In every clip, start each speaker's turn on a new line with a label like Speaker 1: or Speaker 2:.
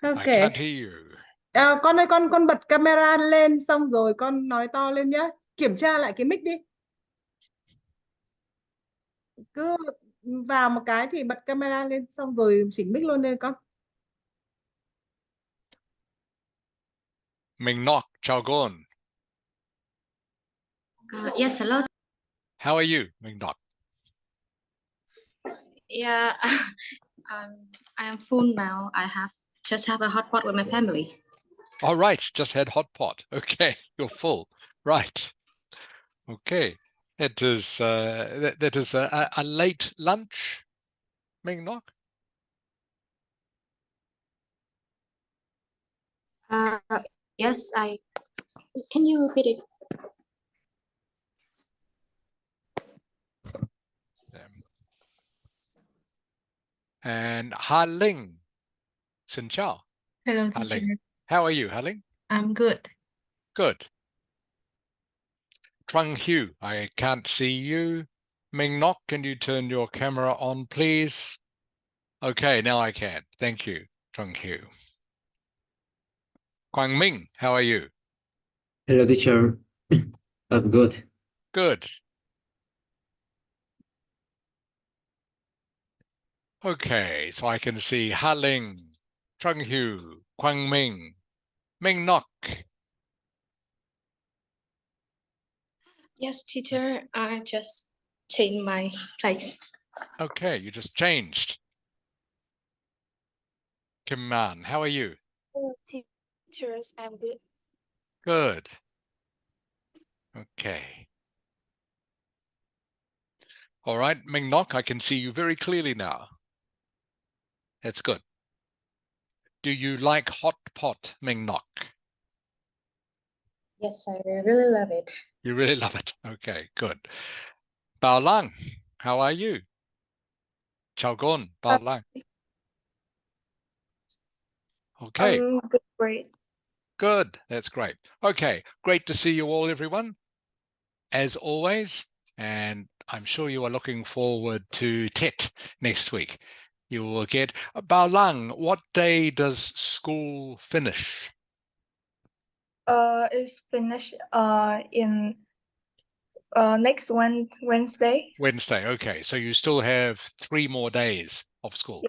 Speaker 1: Ok.
Speaker 2: I can't hear you.
Speaker 1: Con ơi, con bật camera lên xong rồi con nói to lên nhá. Kiểm tra lại cái mic đi. Cứ vào một cái thì bật camera lên xong rồi chỉnh mic luôn lên con.
Speaker 2: Mình Nok, chào con.
Speaker 3: Yes, hello.
Speaker 2: How are you, Mình Nok?
Speaker 3: Yeah, I am full now. I just have a hot pot with my family.
Speaker 2: All right, just had hot pot. Okay, you're full. Right. Okay. That is that is a late lunch, Mình Nok?
Speaker 3: Yes, can you repeat it?
Speaker 2: And Ha Ling. Xin chào.
Speaker 4: Hello,
Speaker 2: Ha
Speaker 4: teacher.
Speaker 2: Ling. How are you, Ha Ling?
Speaker 4: I'm good.
Speaker 2: Good. Trung Hugh, I can't see you. Ming Nok, can you turn your camera on, please? Okay, now I can. Thank you, Trung Hugh. Quang Ming, how are you?
Speaker 5: Hello, teacher. I'm good.
Speaker 2: Good. Okay, so I can see Ha Ling, Trung Hugh, Quang Ming, Ming Nok.
Speaker 3: Yes, teacher. I just changed my place.
Speaker 2: Okay, you just changed. Kim Man, how are you?
Speaker 3: Hello, teachers. I'm good.
Speaker 2: Good. Okay. All right, Ming Nok, I can see you very clearly now. That's good. Do you like hot pot, Ming Nok?
Speaker 3: Yes, I really love it.
Speaker 2: You really love it. Okay, good. Bao Lang, how are you? Chào con, Bao Lang. Okay.
Speaker 3: Great.
Speaker 2: Good. That's great. Okay. Great to see you all, everyone, as always. And I'm sure you are looking forward to TET next week. You will get Bao Lang. What day does school finish?
Speaker 4: It's finished in next Wednesday.
Speaker 2: Wednesday. Okay. So you still have 3 more days of school.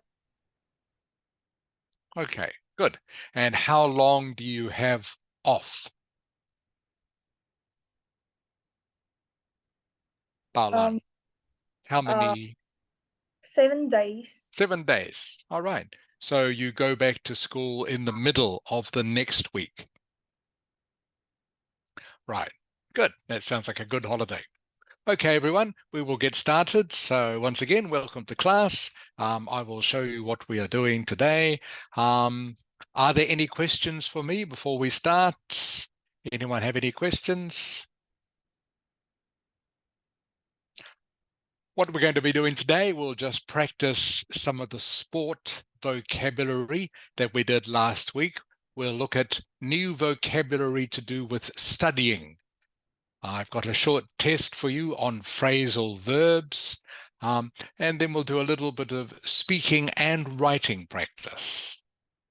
Speaker 2: Okay. Good. And how long do you have off? Bao Lang. How many?
Speaker 4: 7 days.
Speaker 2: 7 days. All right. So you go back to school in the middle of the next week. Right. Good. That sounds like a good holiday. Okay, everyone, we will get started. So once again, welcome to class. I will show you what we are doing today. Are there any questions for me before we start? Anyone have any questions? What we're going to be doing today, we'll just practice some of the sport vocabulary that we did last week. We'll look at new vocabulary to do with studying. I've got a short test for you on phrasal verbs, and then we'll do a little bit of speaking and writing practice.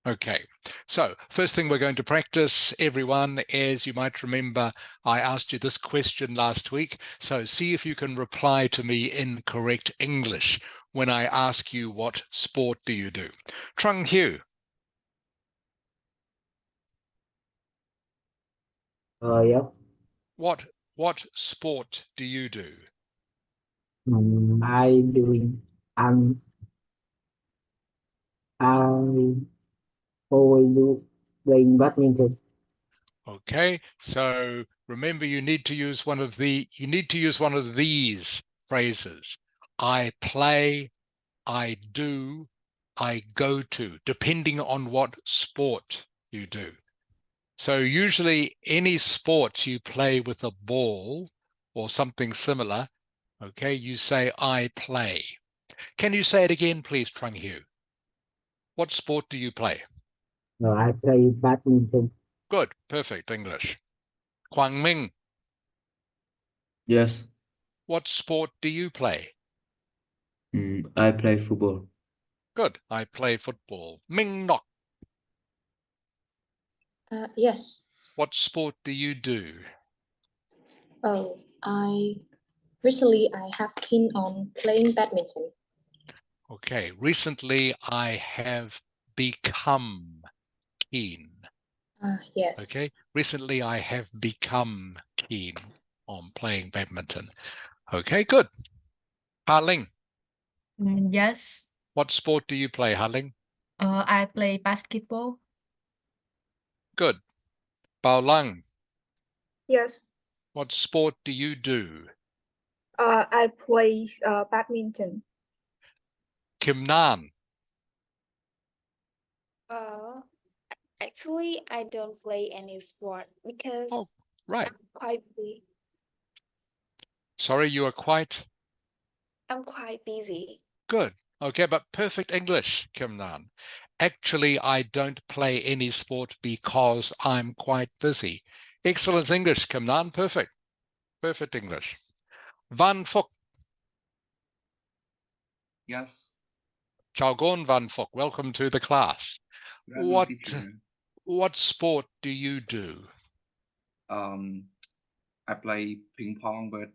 Speaker 2: Okay, so first thing we're going to practice, everyone, as you might remember, I asked you this question last week. So see if you can reply to me in correct English when I ask you what sport do you do. Trung Hugh.
Speaker 5: Yeah.
Speaker 2: What sport do you do?
Speaker 5: I always do playing badminton.
Speaker 2: Okay, so remember you need to use one of these phrases. I play, I do, I go to, depending on what sport you do. So usually any sport you play with a ball or something similar, okay, you say I play. Can you say it again, please, Trung Hugh? What sport do you play?
Speaker 5: No, I play badminton.
Speaker 2: Good, perfect English. Quang Ming,
Speaker 6: Yes,
Speaker 2: what sport do you play?
Speaker 6: I play football.
Speaker 2: Good, I play football. Ming Nok,
Speaker 3: Yes.
Speaker 2: What sport do you do?
Speaker 3: Oh, recently I have keen on playing badminton.
Speaker 2: Okay, recently I have become keen.
Speaker 3: Yes.
Speaker 2: Okay, recently I have become keen on playing badminton. Okay, good. Harling,
Speaker 4: Yes.
Speaker 2: what sport do you play, Harling?
Speaker 4: I play basketball.
Speaker 2: Good. Bao Lang,
Speaker 4: Yes.
Speaker 2: what sport do you do?
Speaker 4: I play badminton.
Speaker 2: Kim Nan,
Speaker 6: Actually, I don't play any sport because
Speaker 2: oh, right.
Speaker 6: I'm quite busy.
Speaker 2: Sorry, you are quite
Speaker 6: I'm quite busy.
Speaker 2: good. Okay, but perfect English, Kim Nan. Actually, I don't play any sport because I'm quite busy. Excellent English, Kim Nan. Perfect. Perfect English. Van Phúc.
Speaker 7: Yes.
Speaker 2: Chào Gon Van Phúc. Welcome to the class.
Speaker 7: Good afternoon,
Speaker 2: What
Speaker 7: teacher.
Speaker 2: sport do you do?
Speaker 7: I play ping pong, but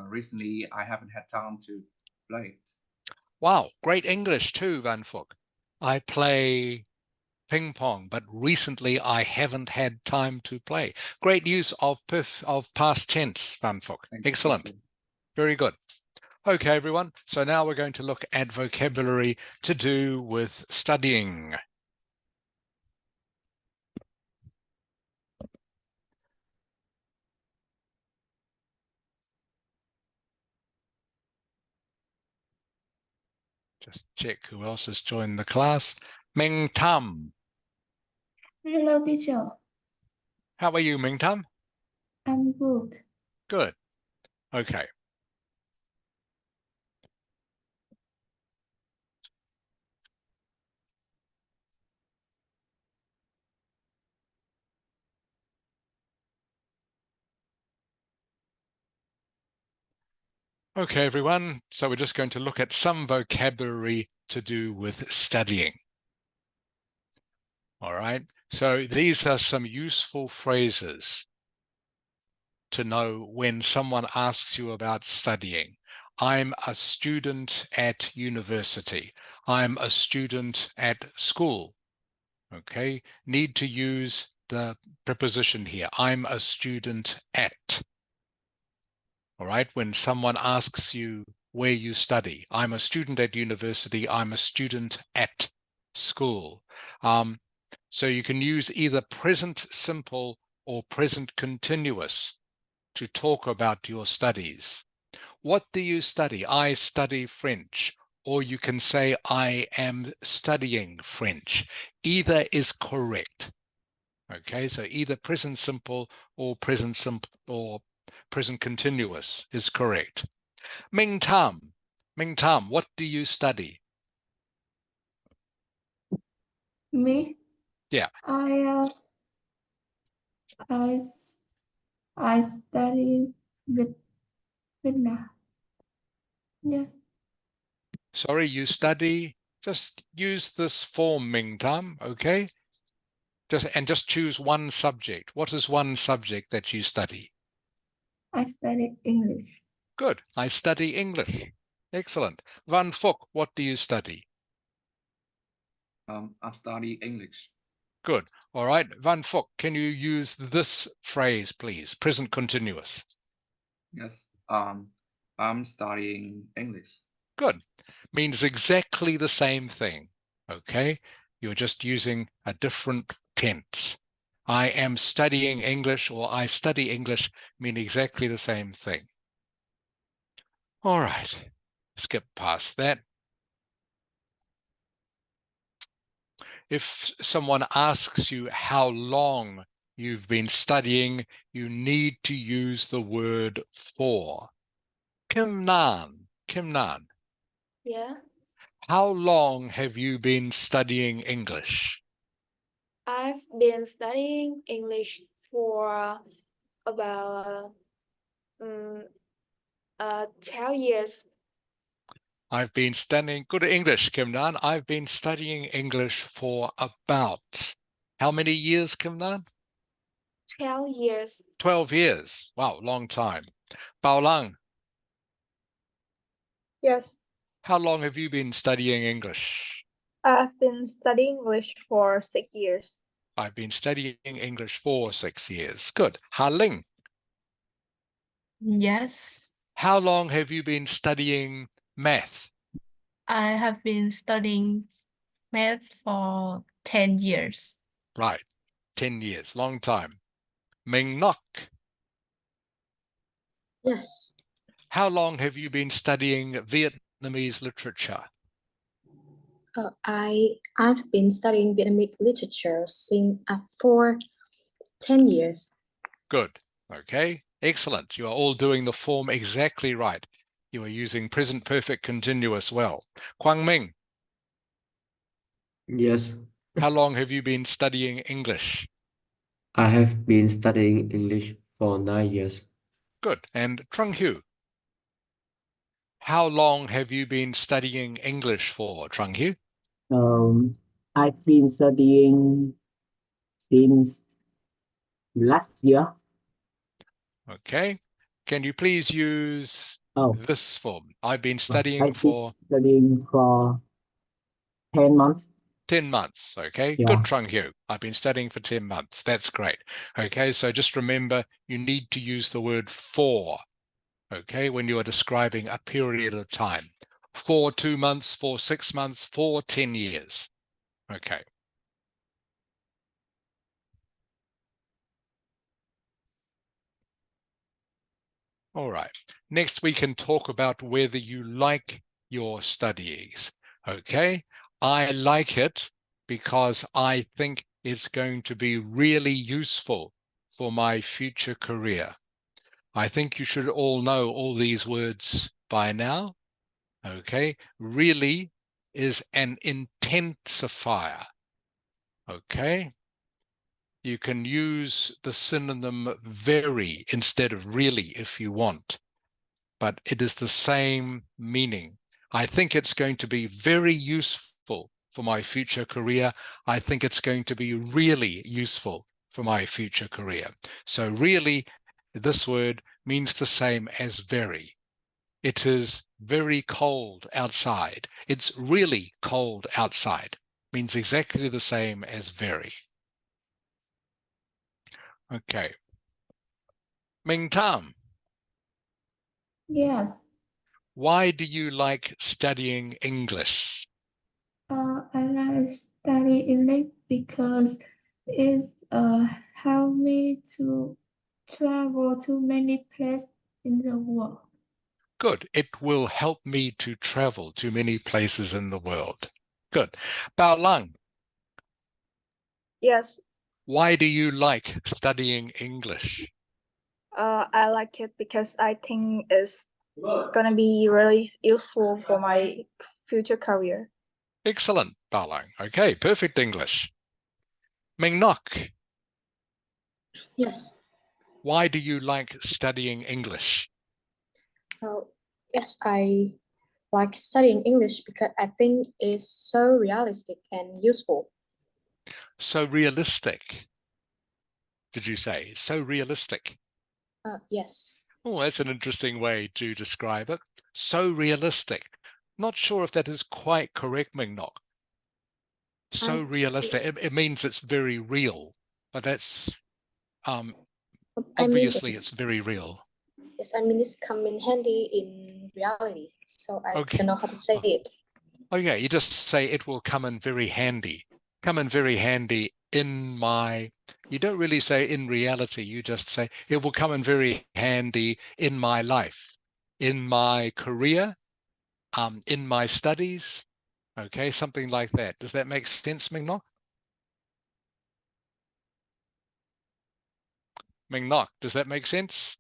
Speaker 7: recently I haven't had time to play it.
Speaker 2: Wow, great English too, Van Phúc. I play ping pong, but recently I haven't had time to play. Great use of past tense, Van Phúc.
Speaker 7: Thanks,
Speaker 2: Excellent.
Speaker 7: teacher.
Speaker 2: Very good. Okay, everyone. So now we're going to look at vocabulary to do with studying. Just check who else has joined the class. Ming Tam.
Speaker 8: Hello, teacher.
Speaker 2: How are you, Ming Tam?
Speaker 8: I'm good.
Speaker 2: Good. Okay. Okay, everyone. So we're just going to look at some vocabulary to do with studying. All right. So these are some useful phrases to know when someone asks you about studying. I'm a student at university. I'm a student at school. Okay. Need to use the preposition here. I'm a student at. All right. When someone asks you where you study, I'm a student at university. I'm a student at school. So you can use either present simple or present continuous to talk about your studies. What do you study? I study French. Or you can say, I am studying French. Either is correct. Okay, so either present simple or present continuous is correct. Ming Tam, what do you study?
Speaker 8: Me?
Speaker 2: Yeah.
Speaker 8: I study Vietnam. Yes.
Speaker 2: Sorry, you study. Just use this form, Ming Tam, okay? Just choose one subject. What is one subject that you study?
Speaker 8: I study English.
Speaker 2: Good. I study English. Excellent. Van Phúc, what do you study?
Speaker 7: I study English.
Speaker 2: Good. All right. Van Phúc, can you use this phrase, please? Present continuous.
Speaker 7: Yes. I'm studying English.
Speaker 2: Good. Means exactly the same thing. Okay. You're just using a different tense. I am studying English or I study English mean exactly the same thing. All right. Skip past that. If someone asks you how long you've been studying, you need to use the word for. Kim Nan.
Speaker 6: Yeah.
Speaker 2: How long have you been studying English?
Speaker 6: I've been studying English for about 12 years.
Speaker 2: I've been studying good English, Kim Nan. I've been studying English for about how many years, Kim Nan?
Speaker 6: 12 years.
Speaker 2: 12 years. Wow, long time. Bao Lang,
Speaker 4: Yes.
Speaker 2: how long have you been studying English?
Speaker 4: I've been studying English for 6 years.
Speaker 2: I've been studying English for 6 years. Good. Ha Ling,
Speaker 8: Yes,
Speaker 2: how long have you been studying math?
Speaker 8: I have been studying math for 10 years.
Speaker 2: Right, 10 years, long time. Ming Nok,
Speaker 3: Yes.
Speaker 2: how long have you been studying Vietnamese literature?
Speaker 3: I've been studying Vietnamese literature for 10 years.
Speaker 2: Good. Okay, excellent. You are all doing the form exactly right. You are using present perfect continuous well. Quang Ming,
Speaker 5: Yes,
Speaker 2: how long have you been studying English?
Speaker 5: I have been studying English for 9 years.
Speaker 2: Good. And Trung Hu, how long have you been studying English for, Trung Hu?
Speaker 5: I've been studying since last year.
Speaker 2: Okay. Can you please use
Speaker 5: Oh,
Speaker 2: this form? I've been
Speaker 5: I've
Speaker 2: studying
Speaker 5: been
Speaker 2: for
Speaker 5: studying for 10 months.
Speaker 2: 10 months. Okay,
Speaker 5: Yeah.
Speaker 2: good, Trung Hu. I've been studying for 10 months. That's great. Okay, so just remember, you need to use the word for, okay, when you are describing a period of time. For 2 months, for 6 months, for 10 years. Okay. All right. Next, we can talk about whether you like your studies. Okay. I like it because I think it's going to be really useful for my future career. I think you should all know all these words by now. Okay. Really is an intensifier. Okay. You can use the synonym very instead of really if you want, but it is the same meaning. I think it's going to be very useful for my future career. I think it's going to be really useful for my future career. So really, this word means the same as very. It is very cold outside. It's really cold outside. Means exactly the same as very. Okay. Ming Tam,
Speaker 8: Yes,
Speaker 2: why do you like studying English?
Speaker 8: I like study English because it's help me to travel to many places in the world.
Speaker 2: Good. It will help me to travel to many places in the world. Good. Bao Lang,
Speaker 4: Yes.
Speaker 2: why do you like studying English?
Speaker 4: I like it because I think it's gonna be really useful for my future career.
Speaker 2: Excellent, Bao Lang. Okay, perfect English. Ming Nok,
Speaker 3: Yes.
Speaker 2: why do you like studying English?
Speaker 3: Yes, I like studying English because I think it's so realistic and useful.
Speaker 2: So realistic, did you say? So realistic.
Speaker 3: Yes.
Speaker 2: Oh, that's an interesting way to describe it. So realistic. Not sure if that is quite correct, Ming Nok. So realistic. It means it's very real, but that's obviously it's very real.
Speaker 3: Yes, I mean it's come in handy in reality, so I
Speaker 2: Okay.
Speaker 3: don't know how to say it.
Speaker 2: Okay, you just say it will come in very handy. Come in very handy in my, you don't really say in reality, you just say it will come in very handy in my life, in my career, in my studies. Okay, something like that. Does that make sense, Ming Nok? Ming Nok, does that make sense?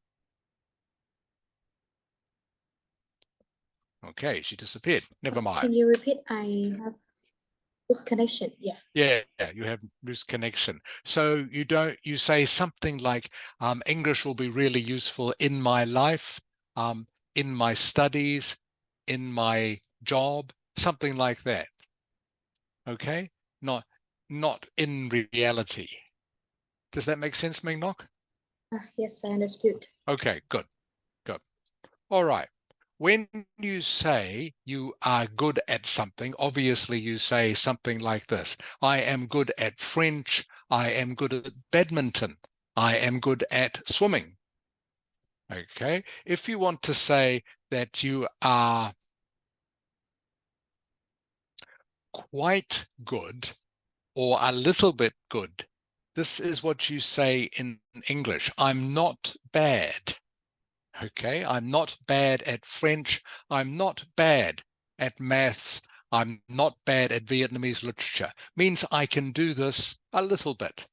Speaker 2: Okay, she disappeared. Never mind.
Speaker 3: Can you repeat? I have disconnection. Yeah.
Speaker 2: Yeah, you have loose connection. So you say something like, English will be really useful in my life, in my studies, in my job, something like that. Okay? Not in reality. Does that make sense, Ming Nok?
Speaker 3: Yes, I understood.
Speaker 2: Okay, good, good. All right. When you say you are good at something, obviously you say something like this. I am good at French. I am good at badminton. I am good at swimming. Okay. If you want to say that you are quite good or a little bit good, this is what you say in English. I'm not bad. Okay, I'm not bad at French. I'm not bad at maths. I'm not bad at Vietnamese literature. Means I can do this a little bit.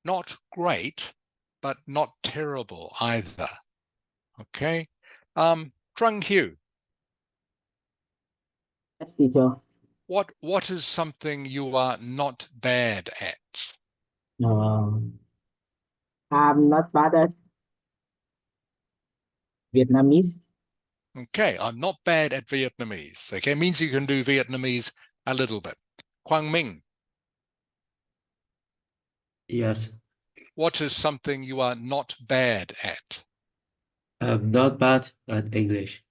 Speaker 2: Not great, but not terrible either. Okay. Trung Hugh,
Speaker 9: Yes, teacher.
Speaker 2: what is something you are not bad at?
Speaker 9: I'm not bad at Vietnamese.
Speaker 2: Okay, I'm not bad at Vietnamese. Okay, means you can do Vietnamese a little bit. Quang Minh,
Speaker 5: Yes,
Speaker 2: what is something you are not bad at?
Speaker 5: I'm not bad at English.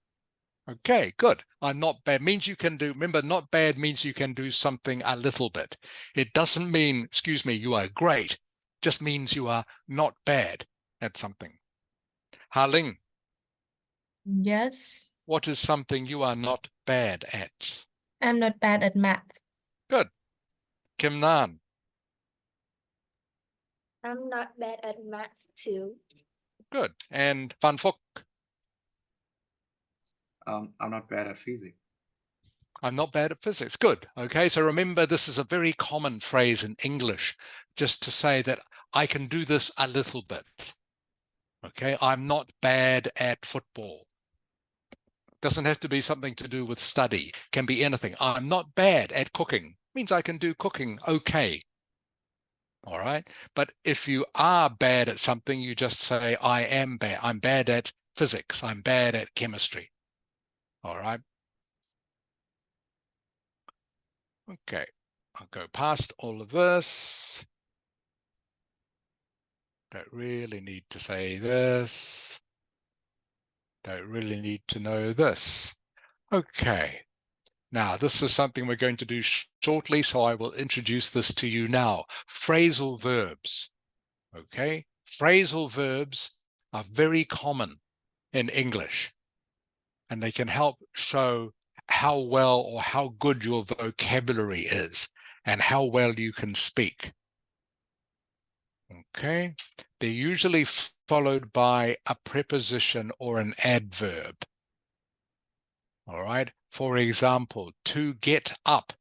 Speaker 2: Okay, good. I'm not bad means you can do, remember, not bad means you can do something a little bit. It doesn't mean, excuse me, you are great. Just means you are not bad at something. Ha Ling,
Speaker 10: Yes,
Speaker 2: what is something you are not bad at?
Speaker 10: I'm not bad at math.
Speaker 2: Good. Kim Nan,
Speaker 6: I'm not bad at math too.
Speaker 2: good. And Van Phúc,
Speaker 7: I'm not bad at physics.
Speaker 2: I'm not bad at physics. Good. Okay, so remember, this is a very common phrase in English, just to say that I can do this a little bit. Okay, I'm not bad at football. Doesn't have to be something to do with study, can be anything. I'm not bad at cooking, means I can do cooking okay. All right, but if you are bad at something, you just say, I am bad. I'm bad at physics. I'm bad at chemistry. All right. Okay, I'll go past all of this. Don't really need to say this. Don't really need to know this. Okay. Now, this is something we're going to do shortly, so I will introduce this to you now. Phrasal verbs. Okay? Phrasal verbs are very common in English, and they can help show how well or how good your vocabulary is and how well you can speak. Okay? They're usually followed by a preposition or an adverb. All right. For example, to get up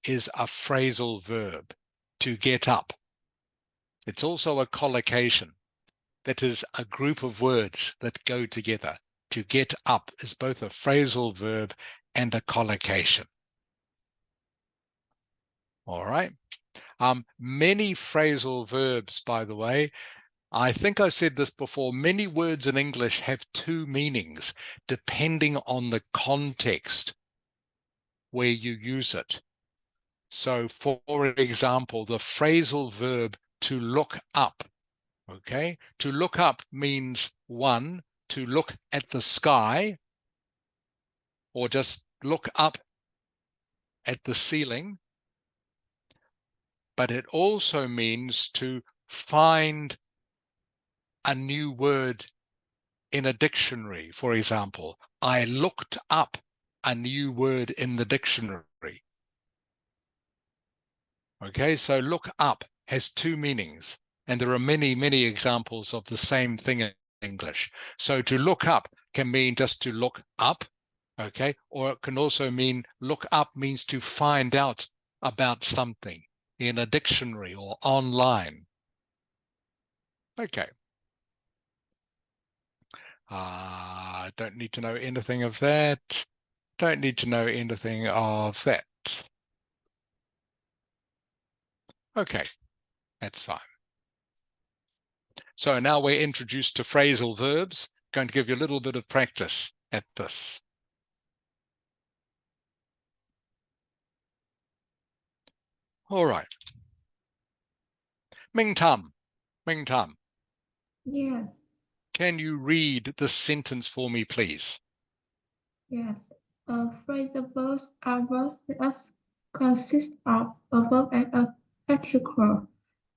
Speaker 2: is a phrasal verb. To get up. It's also a collocation. That is a group of words that go together. To get up is both a phrasal verb and a collocation. All right. Many phrasal verbs, by the way, I think I've said this before, many words in English have two meanings depending on the context where you use it. So, for example, the phrasal verb to look up, okay? To look up means, one, to look at the sky or just look up at the ceiling, but it also means to find a new word in a dictionary. For example, I looked up a new word in the dictionary. Okay, so look up has two meanings, and there are many, many examples of the same thing in English. So to look up can mean just to look up, okay, or it can also mean look up means to find out about something in a dictionary or online. Okay. Don't need to know anything of that. Don't need to know anything of that. Okay, that's fine. So now we're introduced to phrasal verbs. Going to give you a little bit of practice at this. All right. Ming Tam, Ming Tam,
Speaker 8: Yes,
Speaker 2: can you read the sentence for me, please?
Speaker 8: yes. Phrasal verbs are verbs that consist of a verb and an article.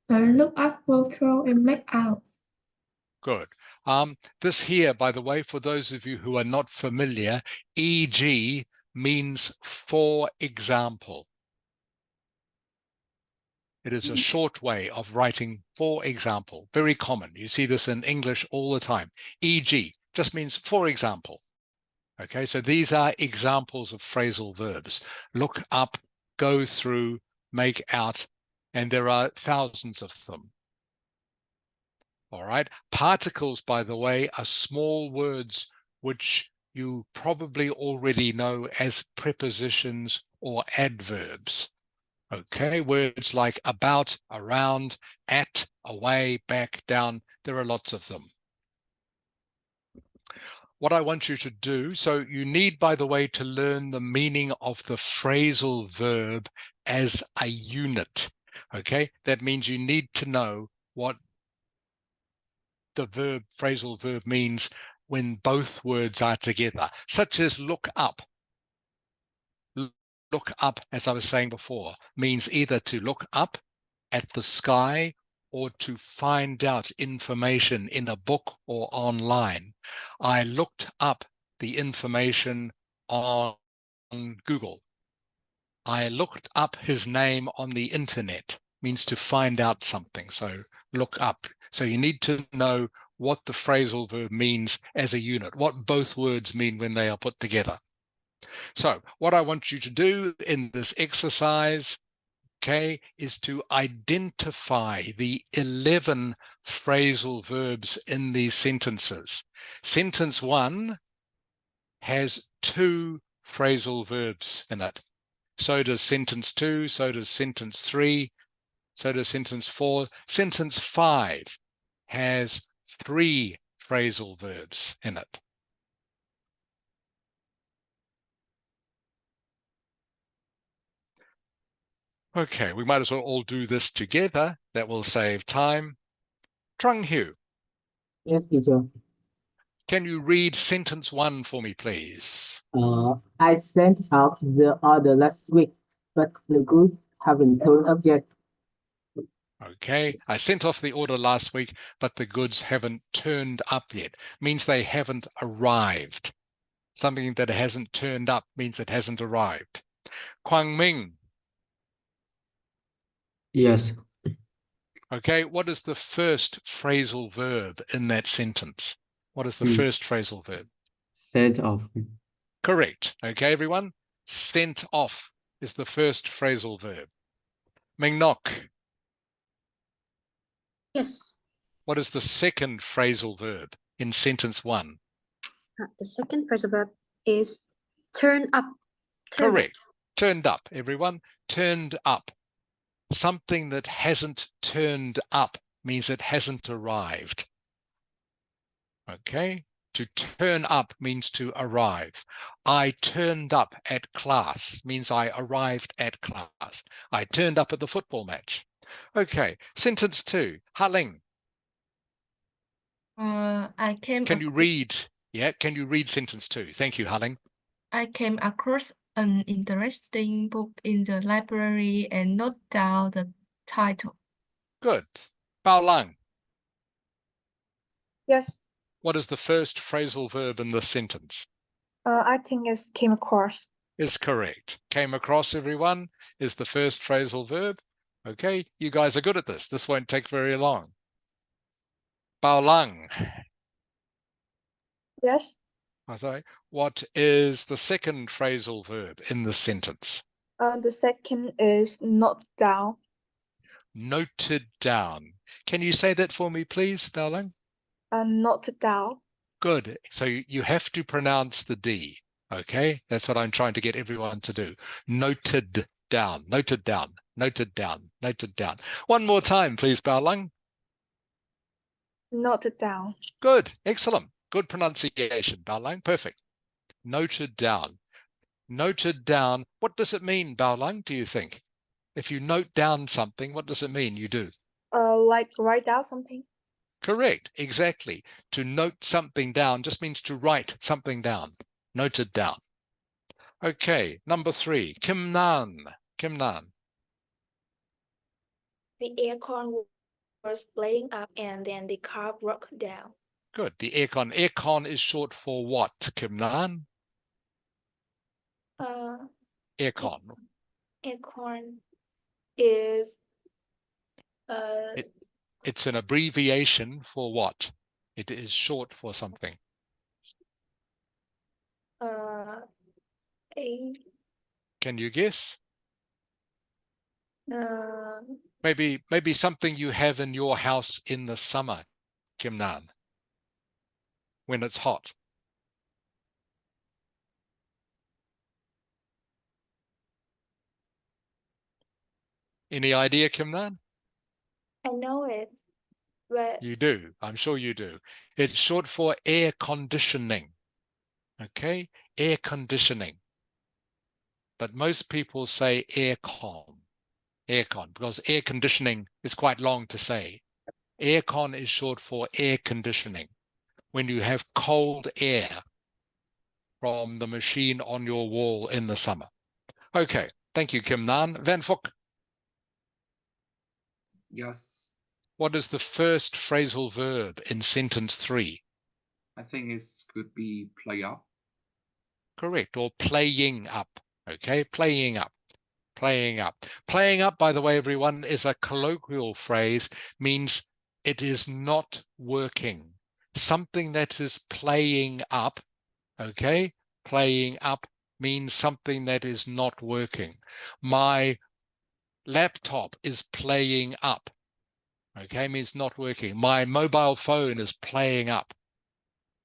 Speaker 8: Look up, go through, and make out.
Speaker 2: Good. This here, by the way, for those of you who are not familiar, e.g. means for example. It is a short way of writing for example, very common. You see this in English all the time. E.g. just means for example. Okay, so these are examples of phrasal verbs. Look up, go through, make out, and there are thousands of them. All right, particles, by the way, are small words which you probably already know as prepositions or adverbs. Okay, words like about, around, at, away, back, down, there are lots of them. What I want you to do, so you need, by the way, to learn the meaning of the phrasal verb as a unit. Okay, that means you need to know what the verb, phrasal verb means when both words are together, such as look up. Look up, as I was saying before, means either to look up at the sky or to find out information in a book or online. I looked up the information on Google. I looked up his name on the internet, means to find out something. So look up. So you need to know what the phrasal verb means as a unit, what both words mean when they are put together. So what I want you to do in this exercise, okay, is to identify the 11 phrasal verbs in these sentences. Sentence 1 has 2 phrasal verbs in it. So does sentence 2, so does sentence 3, so does sentence 4. Sentence 5 has 3 phrasal verbs in it. Okay, we might as well all do this together. That will save time. Trung Hu,
Speaker 9: Yes, teacher.
Speaker 2: can you read sentence 1 for me, please?
Speaker 9: I sent out the order last week, but the goods haven't turned up yet.
Speaker 2: Okay, I sent off the order last week, but the goods haven't turned up yet. Means they haven't arrived. Something that hasn't turned up means it hasn't arrived. Quang Ming,
Speaker 5: Yes.
Speaker 2: okay, what is the first phrasal verb in that sentence? What is the
Speaker 5: Hmm.
Speaker 2: first phrasal verb?
Speaker 5: Sent off.
Speaker 2: Correct. Okay, everyone? Sent off is the first phrasal verb. Ming Nok,
Speaker 3: Yes.
Speaker 2: what is the second phrasal verb in sentence 1?
Speaker 3: The second phrasal verb is turn up. Turn
Speaker 2: Correct. Turned up, everyone. Turned up. Something that hasn't turned up means it hasn't arrived. Okay? To turn up means to arrive. I turned up at class means I arrived at class. I turned up at the football match. Okay, sentence 2. Haling,
Speaker 10: I came
Speaker 2: can you
Speaker 10: across-
Speaker 2: read? Yeah, can you read sentence 2? Thank you, Haling.
Speaker 10: I came across an interesting book in the library and note down the title.
Speaker 2: Good. Bao Lang,
Speaker 4: Yes.
Speaker 2: what is the first phrasal verb in this sentence?
Speaker 4: I think it's came across.
Speaker 2: Is correct. Came across, everyone, is the first phrasal verb. Okay, you guys are good at this. This won't take very long. Bao Lang,
Speaker 4: Yes.
Speaker 2: sorry, what is the second phrasal verb in the sentence?
Speaker 4: The second is note down.
Speaker 2: Noted down. Can you say that for me, please, Bao Lang?
Speaker 4: Note down.
Speaker 2: Good. So you have to pronounce the D. Okay, that's what I'm trying to get everyone to do. Noted down, noted down, noted down, noted down. One more time, please, Bao Lang.
Speaker 4: Note down.
Speaker 2: Good, excellent. Good pronunciation, Bao Lang. Perfect. Noted down. Noted down. What does it mean, Bao Lang, do you think? If you note down something, what does it mean you do?
Speaker 4: Like write down something.
Speaker 2: Correct, exactly. To note something down just means to write something down, note it down. Okay, number 3, Kim Nan. Kim Nan.
Speaker 6: The aircon was playing up and then the car broke down.
Speaker 2: Good, the aircon. Aircon is short for what, Kim Nan? Aircon.
Speaker 6: Aircon is
Speaker 2: It's an abbreviation for what? It is short for something.
Speaker 6: a
Speaker 2: Can you guess?
Speaker 6: uh,
Speaker 2: Maybe something you have in your house in the summer, Kim Nan, when it's hot. Any idea, Kim Nan?
Speaker 6: I know it, but
Speaker 2: You do. I'm sure you do. It's short for air conditioning. Okay? Air conditioning. But most people say aircon. Aircon, because air conditioning is quite long to say. Aircon is short for air conditioning. When you have cold air from the machine on your wall in the summer. Okay, thank you, Kim Nan. Van Fook,
Speaker 7: Yes,
Speaker 2: what is the first phrasal verb in sentence 3?
Speaker 7: I think it could be play up.
Speaker 2: Correct, or playing up. Okay, playing up. Playing up. Playing up, by the way, everyone, is a colloquial phrase, means it is not working. Something that is playing up, okay? Playing up means something that is not working. My laptop is playing up, okay? Means not working. My mobile phone is playing up,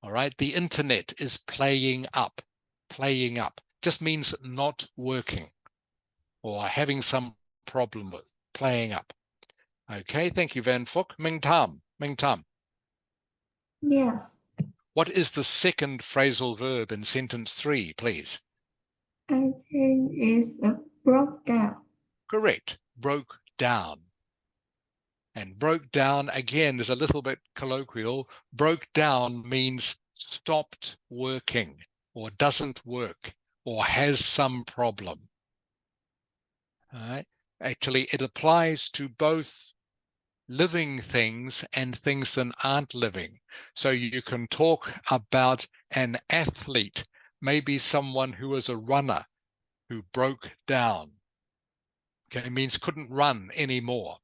Speaker 2: all right? The internet is playing up. Playing up just means not working, or having some problem with, playing up. Okay, thank you, Van Fook. Ming Tam. Ming Tam.
Speaker 8: Yes,
Speaker 2: What is the second phrasal verb in sentence 3, please?
Speaker 8: I think it's broke down.
Speaker 2: Correct. Broke down. And broke down, again, is a little bit colloquial. Broke down means stopped working, or doesn't work, or has some problem. All right. Actually, it applies to both living things and things that aren't living. So you can talk about an athlete, maybe someone who was a runner who broke down. Okay, it means couldn't run anymore.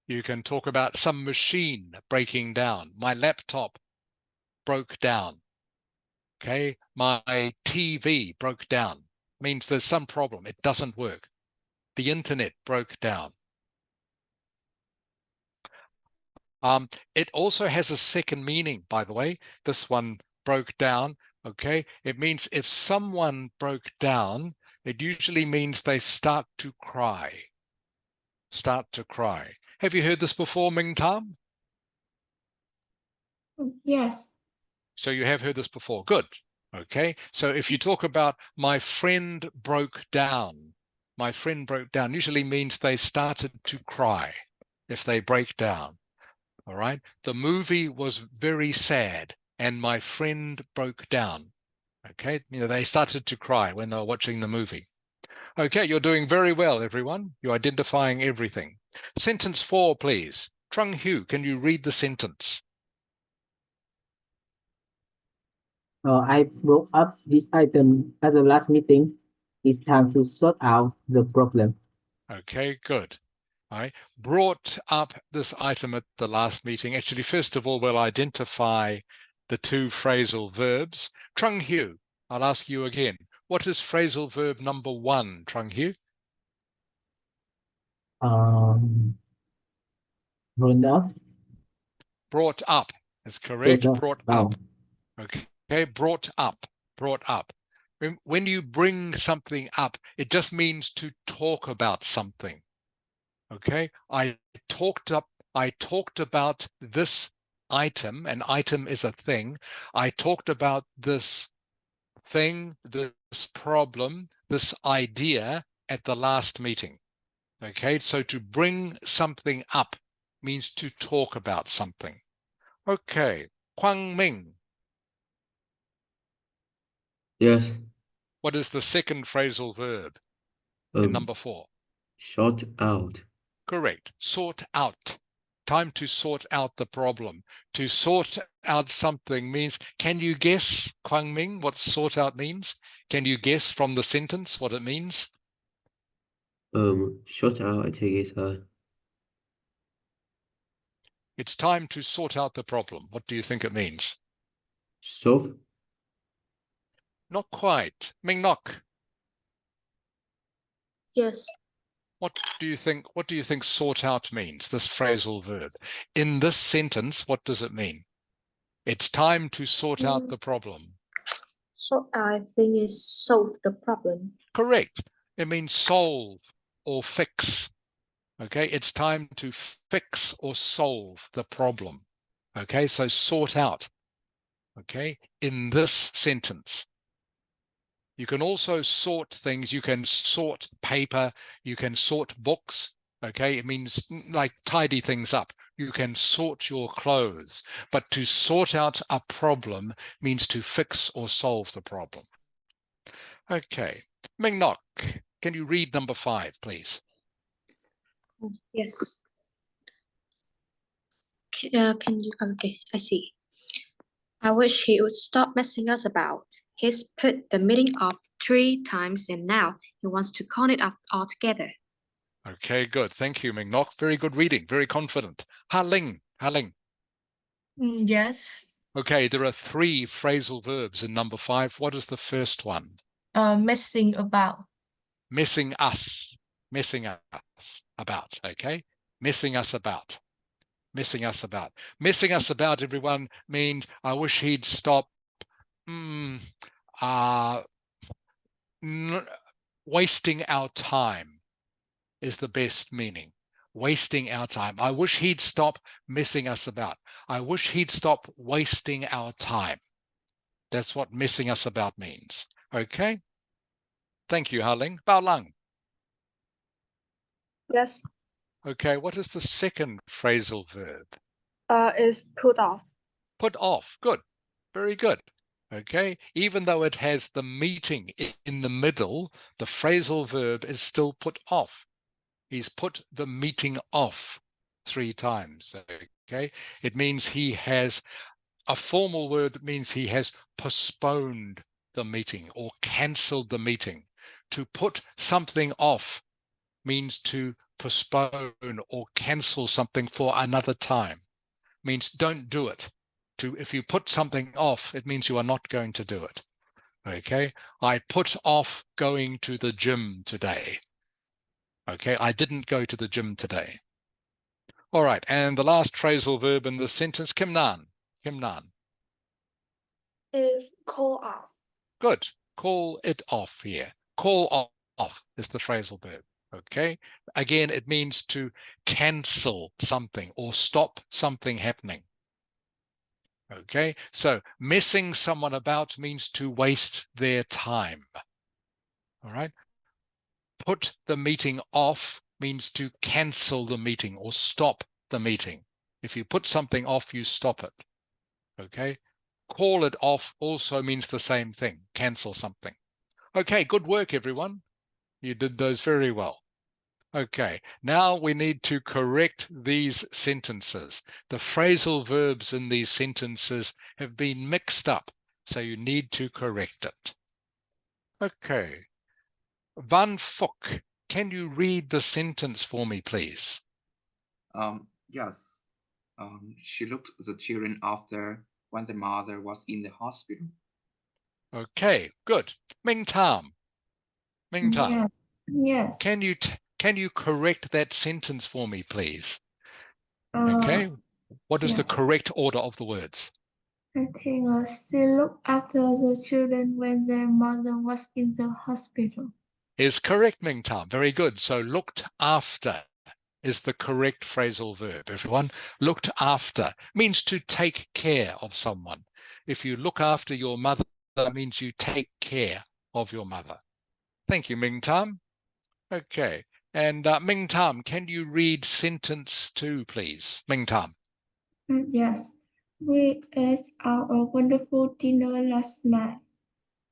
Speaker 2: You can talk about some machine breaking down. My laptop broke down. Okay, my TV broke down. Means there's some problem. It doesn't work. The internet broke down. It also has a second meaning, by the way. This one broke down, okay? It means if someone broke down, it usually means they start to cry. Start to cry. Have you heard this before, Ming Tam?
Speaker 8: Yes,
Speaker 2: So you have heard this before. Good. Okay. So if you talk about my friend broke down, my friend broke down usually means they started to cry if they break down. All right. The movie was very sad and my friend broke down. Okay. You know, they started to cry when they were watching the movie. Okay. You're doing very well, everyone. You're identifying everything. Sentence 4, please. Trung Hu, can you read the sentence?
Speaker 9: I broke up this item at the last meeting. It's time to sort out the problem.
Speaker 2: Okay, good. I brought up this item at the last meeting. Actually, first of all, we'll identify the two phrasal verbs. Trung Hu, I'll ask you again. What is phrasal verb number 1, Trung Hu?
Speaker 9: Brought up.
Speaker 2: Brought up is correct. Brought up.
Speaker 9: Oh.
Speaker 2: Okay, brought up. Brought up. When you bring something up, it just means to talk about something. Okay, I talked about this item. An item is a thing. I talked about this thing, this problem, this idea at the last meeting. Okay, so to bring something up means to talk about something. Okay, Kwang Ming,
Speaker 5: Yes.
Speaker 2: what is the second phrasal verb in number 4?
Speaker 5: Sort out.
Speaker 2: Correct. Sort out. Time to sort out the problem. To sort out something means, can you guess, Kwang Ming, what sort out means? Can you guess from the sentence what it means?
Speaker 5: Sort out, I think it's
Speaker 2: It's time to sort out the problem. What do you think it means?
Speaker 5: solve.
Speaker 2: Not quite. Ming Nok,
Speaker 6: Yes.
Speaker 2: what do you think sort out means, this phrasal verb? In this sentence, what does it mean? It's time to sort out the problem.
Speaker 6: So I think it's solve the problem.
Speaker 2: Correct. It means solve or fix. Okay, it's time to fix or solve the problem. Okay, so sort out. Okay, in this sentence. You can also sort things. You can sort paper. You can sort books. Okay, it means like tidy things up. You can sort your clothes. But to sort out a problem means to fix or solve the problem. Okay, Ming Nok, can you read number 5, please?
Speaker 3: Yes. Can you? Okay, I see. I wish he would stop messing us about. He's put the meeting off 3 times and now he wants to call it off altogether.
Speaker 2: Okay, good. Thank you, Ming Nok. Very good reading. Very confident. Ha Ling.
Speaker 10: Yes.
Speaker 2: Okay, there are 3 phrasal verbs in number 5. What is the first one?
Speaker 10: Messing about.
Speaker 2: Messing us about. Okay, messing us about. Messing us about. Messing us about, everyone, means I wish he'd stop wasting our time is the best meaning. Wasting our time. I wish he'd stop messing us about. I wish he'd stop wasting our time. That's what messing us about means. Okay? Thank you, Ha-Ling. Bao Lang.
Speaker 4: Yes.
Speaker 2: Okay, what is the second phrasal verb?
Speaker 4: Is put off.
Speaker 2: Put off. Good. Very good. Okay, even though it has the meeting in the middle, the phrasal verb is still put off. He's put the meeting off 3 times. Okay, it means he has, a formal word means he has postponed the meeting or cancelled the meeting. To put something off means to postpone or cancel something for another time. Means don't do it. If you put something off, it means you are not going to do it. Okay, I put off going to the gym today. Okay, I didn't go to the gym today. All right, and the last phrasal verb in this sentence, Kim Nan.
Speaker 6: Is call off.
Speaker 2: Good. Call it off here. Call off is the phrasal verb. Okay, again, it means to cancel something or stop something happening. Okay, so messing someone about means to waste their time. All right, put the meeting off means to cancel the meeting or stop the meeting. If you put something off, you stop it. Okay, call it off also means the same thing, cancel something. Okay, good work, everyone. You did those very well. Okay, now we need to correct these sentences. The phrasal verbs in these sentences have been mixed up, so you need to correct it. Okay, Van Phuc, can you read the sentence for me, please?
Speaker 7: Yes. She looked the children after when the mother was in the hospital.
Speaker 2: Okay, good. Ming Tam.
Speaker 8: Yes. Yes.
Speaker 2: Can you correct that sentence for me, please?
Speaker 8: Uh,
Speaker 2: Okay. What is the
Speaker 8: yes.
Speaker 2: correct order of the words?
Speaker 8: I think she looked after the children when their mother was in the hospital.
Speaker 2: Is correct, Ming Tam. Very good. So looked after is the correct phrasal verb. Everyone, looked after means to take care of someone. If you look after your mother, that means you take care of your mother. Thank you, Ming Tam. Okay, And Ming Tam, can you read sentence 2, please? Ming Tam.
Speaker 8: Yes. We ate out a wonderful dinner last night.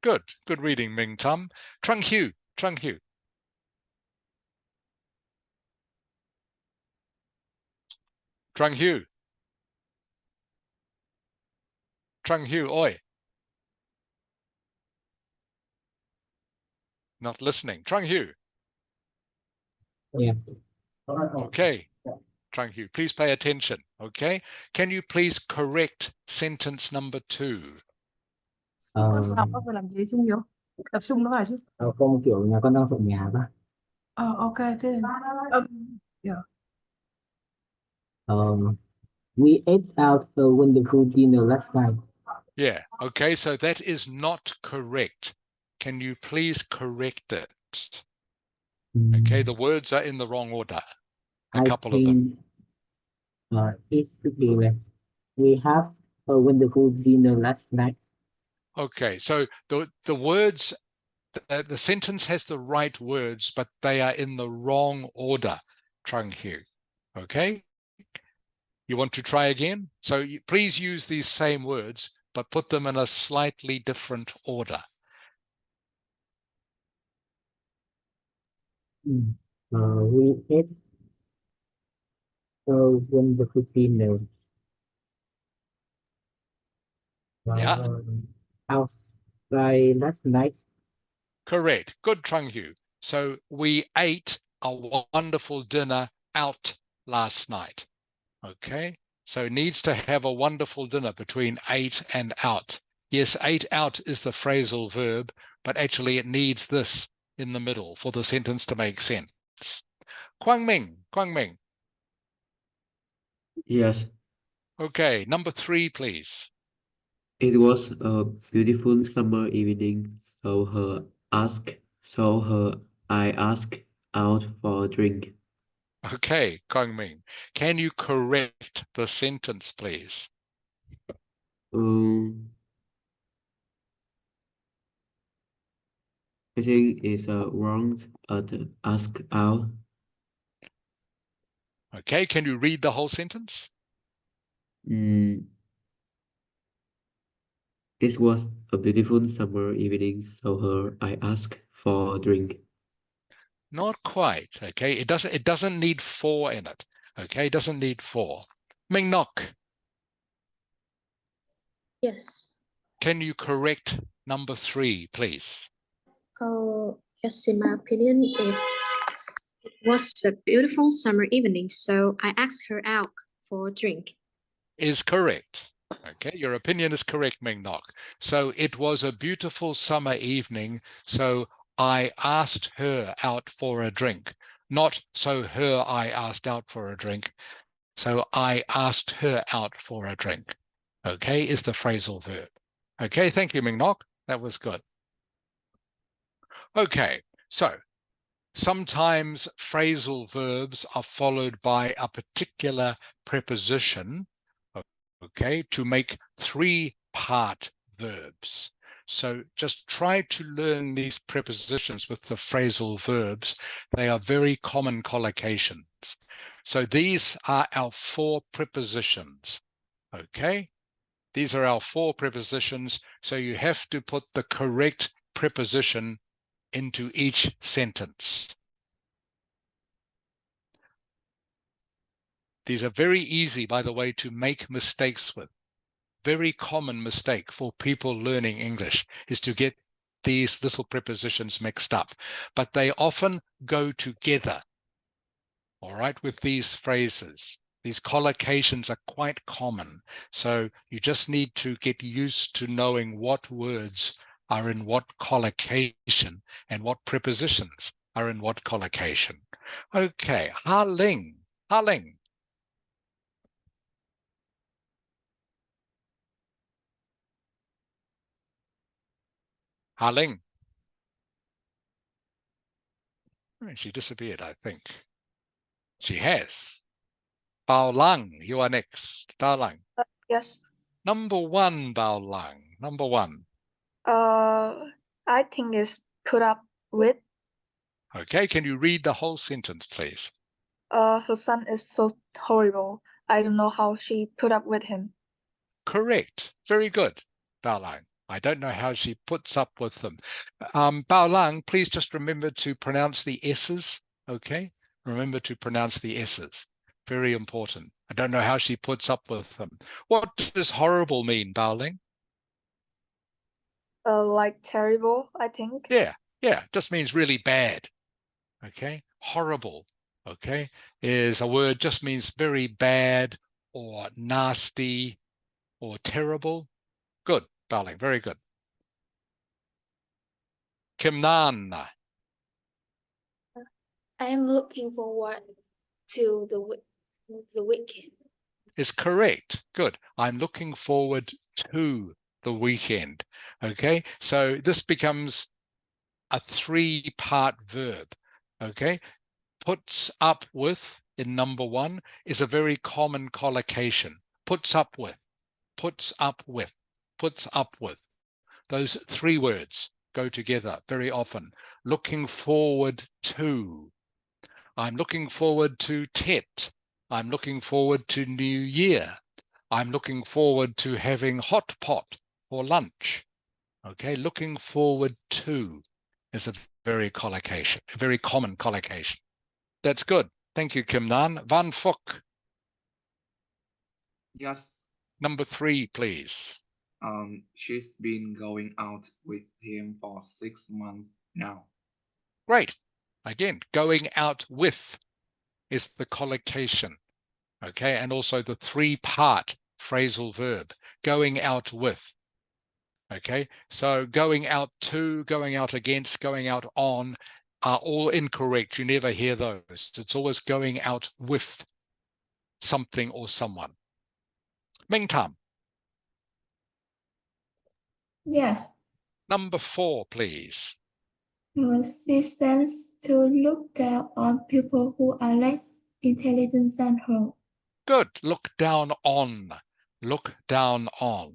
Speaker 2: Good reading, Ming Tam. Trung Hugh. Trung Hugh, oi. Not listening. Trung Hugh.
Speaker 9: Yeah.
Speaker 2: Okay. Trung Hugh, please pay attention. Okay. Can you please correct sentence number 2?
Speaker 1: Con đọc có phải làm gì Trung Hiếu? Đọc chung nó phải chứ?
Speaker 9: Không, kiểu nhà con đang dọn nhà mà.
Speaker 1: Ok, thế yeah.
Speaker 9: We ate out a wonderful dinner last night.
Speaker 2: Yeah. Okay. So that is not correct. Can you please correct it? Okay. The words are in the wrong order. A couple of them.
Speaker 9: It should be like, we have a wonderful dinner last night.
Speaker 2: Okay. So the words, the sentence has the right words, but they are in the wrong order. Trung Hugh. Okay. You want to try again? So please use these same words, but put them in a slightly different order.
Speaker 9: We ate a wonderful dinner.
Speaker 2: Yeah.
Speaker 9: Outside last night.
Speaker 2: Correct. Good, Trung Hugh. So we ate a wonderful dinner out last night. Okay. So it needs to have a wonderful dinner between ate and out. Yes, ate out is the phrasal verb, but actually it needs this in the middle for the sentence to make sense. Quang Ming.
Speaker 5: Yes,
Speaker 2: Okay, number 3, please.
Speaker 5: it was a beautiful summer evening, so I asked out for a drink.
Speaker 2: Okay, Quang Ming, can you correct the sentence, please?
Speaker 5: I think it's wrong to ask out.
Speaker 2: Okay, can you read the whole sentence?
Speaker 5: It was a beautiful summer evening, so I asked for a drink.
Speaker 2: Not quite. Okay, it doesn't need for in it. Okay, it doesn't need for. Ming Nok.
Speaker 3: Yes.
Speaker 2: Can you correct number 3, please?
Speaker 3: Oh, yes, in my opinion, it was a beautiful summer evening, so I asked her out for a drink.
Speaker 2: Is correct. Okay, your opinion is correct, Ming Nok. So it was a beautiful summer evening, so I asked her out for a drink. Not so her I asked out for a drink. So I asked her out for a drink. Okay, is the phrasal verb. Okay, thank you, Ming Nok. That was good. Okay, so sometimes phrasal verbs are followed by a particular preposition, okay, to make 3-part verbs. So just try to learn these prepositions with the phrasal verbs. They are very common collocations. So these are our 4 prepositions, okay? These are our 4 prepositions, so you have to put the correct preposition into each sentence. These are very easy, by the way, to make mistakes with. Very common mistake for people learning English is to get these little prepositions mixed up, but they often go together, all right, with these phrases. These collocations are quite common, so you just need to get used to knowing what words are in what collocation and what prepositions are in what collocation. Okay, Ha Ling. Ha Ling. She disappeared, I think. She has. Bao Lang, you are next. Bao Lang.
Speaker 4: Yes.
Speaker 2: Number 1, Bao Lang. Number 1.
Speaker 4: I think it's put up with.
Speaker 2: Okay, can you read the whole sentence, please?
Speaker 4: Her son is so horrible. I don't know how she put up with him.
Speaker 2: Correct. Very good, Bao Lang. I don't know how she puts up with them. Bao Lang, please just remember to pronounce the S's, okay? Remember to pronounce the S's. Very important. I don't know how she puts up with them. What does horrible mean, Bao Lang?
Speaker 4: Like terrible, I think.
Speaker 2: Yeah, just means really bad, okay? Horrible, okay, is a word just means very bad or nasty or terrible. Good, Bao Lang, very good. Kim Nan.
Speaker 6: I am looking forward to the weekend.
Speaker 2: Is correct. Good. I'm looking forward to the weekend. Okay, so this becomes a 3-part verb. Okay, puts up with in number 1 is a very common collocation. Puts up with, puts up with, puts up with. Those 3 words go together very often. Looking forward to. I'm looking forward to Tet. I'm looking forward to New Year. I'm looking forward to having hot pot for lunch. Okay, looking forward to is a very common collocation. That's good. Thank you, Kim Nan. Van Phuc.
Speaker 7: Yes.
Speaker 2: Number 3, please.
Speaker 7: She's been going out with him for 6 months now.
Speaker 2: Great. Again, going out with is the collocation. Okay, and also the 3-part phrasal verb, going out with. Okay, so going out to, going out against, going out on are all incorrect. You never hear those. It's always going out with something or someone. Ming Tam.
Speaker 8: Yes.
Speaker 2: Number 4, please.
Speaker 8: She seems to look down on people who are less intelligent than her.
Speaker 2: Good. Look down on. Look down on.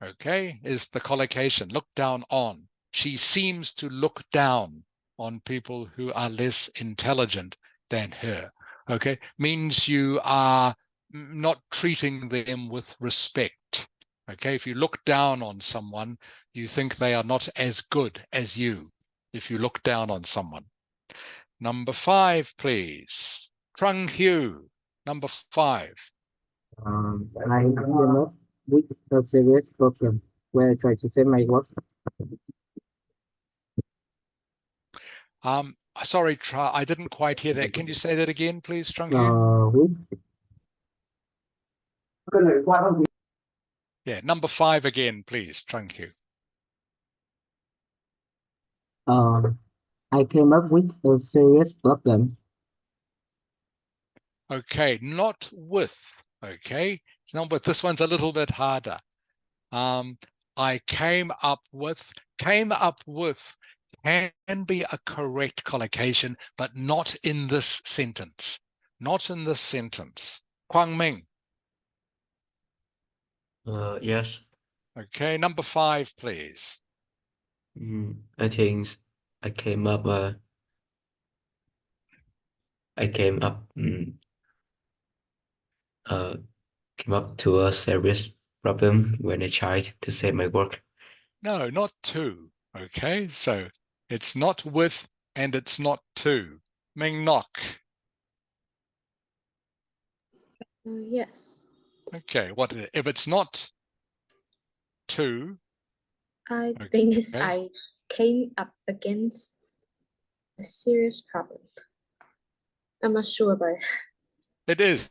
Speaker 2: Okay, is the collocation. Look down on. She seems to look down on people who are less intelligent than her. Okay, means you are not treating them with respect. Okay, if you look down on someone, you think they are not as good as you if you look down on someone. Number 5, please. Trung Hugh, number 5.
Speaker 9: I came up with a serious problem where I tried to save my work.
Speaker 2: Sorry, I didn't quite hear that. Can you say that again, please, Trung Hugh? Yeah, number 5 again, please, Trung Hugh.
Speaker 9: I came up with a serious problem.
Speaker 2: Okay, not with. Okay, it's not with. This one's a little bit harder. I came up with can be a correct collocation, but not in this sentence. Not in this sentence. Quang Ming.
Speaker 5: Yes.
Speaker 2: Okay, number 5, please.
Speaker 5: I think I came up to a serious problem when I tried to save my work.
Speaker 2: No, not to. Okay, so it's not with and it's not to. Ming Nok.
Speaker 3: Yes.
Speaker 2: Okay, what if it's not to?
Speaker 3: I
Speaker 2: Okay.
Speaker 3: think I came up against a serious problem. I'm not sure about it.
Speaker 2: It is.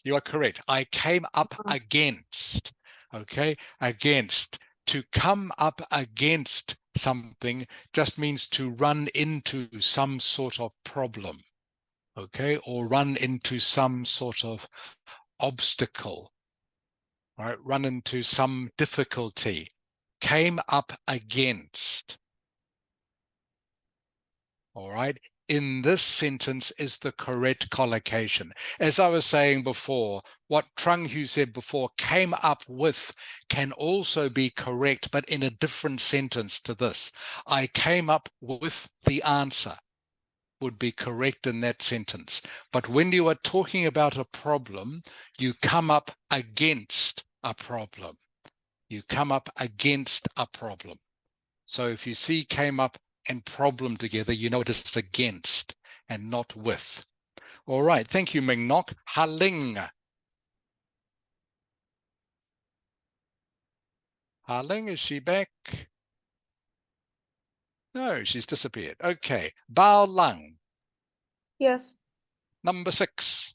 Speaker 2: You are correct. I came up against. Okay, against. To come up against something just means to run into some sort of problem. Okay, or run into some sort of obstacle. All right, run into some difficulty. Came up against. All right, in this sentence is the correct collocation. As I was saying before, what Trung Hugh said before, came up with, can also be correct, but in a different sentence to this. I came up with the answer. would be correct in that sentence. But when you are talking about a problem, you come up against a problem. You come up against a problem. So if you see came up and problem together, you know it is against and not with. All right, thank you, Ming Nok. Haling. Haling, is she back? No, she's disappeared. Okay, Bao Lang,
Speaker 4: Yes.
Speaker 2: number 6.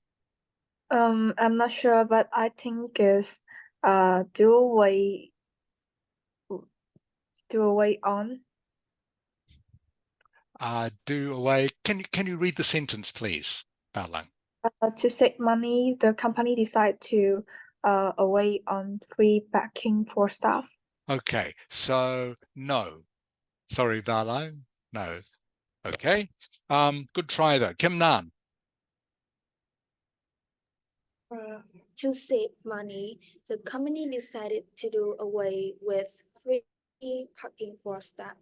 Speaker 4: I'm not sure, but I think is do away on.
Speaker 2: Do away. Can you read the sentence, please, Bao Lang?
Speaker 4: To save money, the company decided to away on free packing for staff.
Speaker 2: Okay, so no. Sorry, Bao Lang. No. Okay. Good try though. Kim Nan.
Speaker 6: To save money, the company decided to do away with free parking for staff.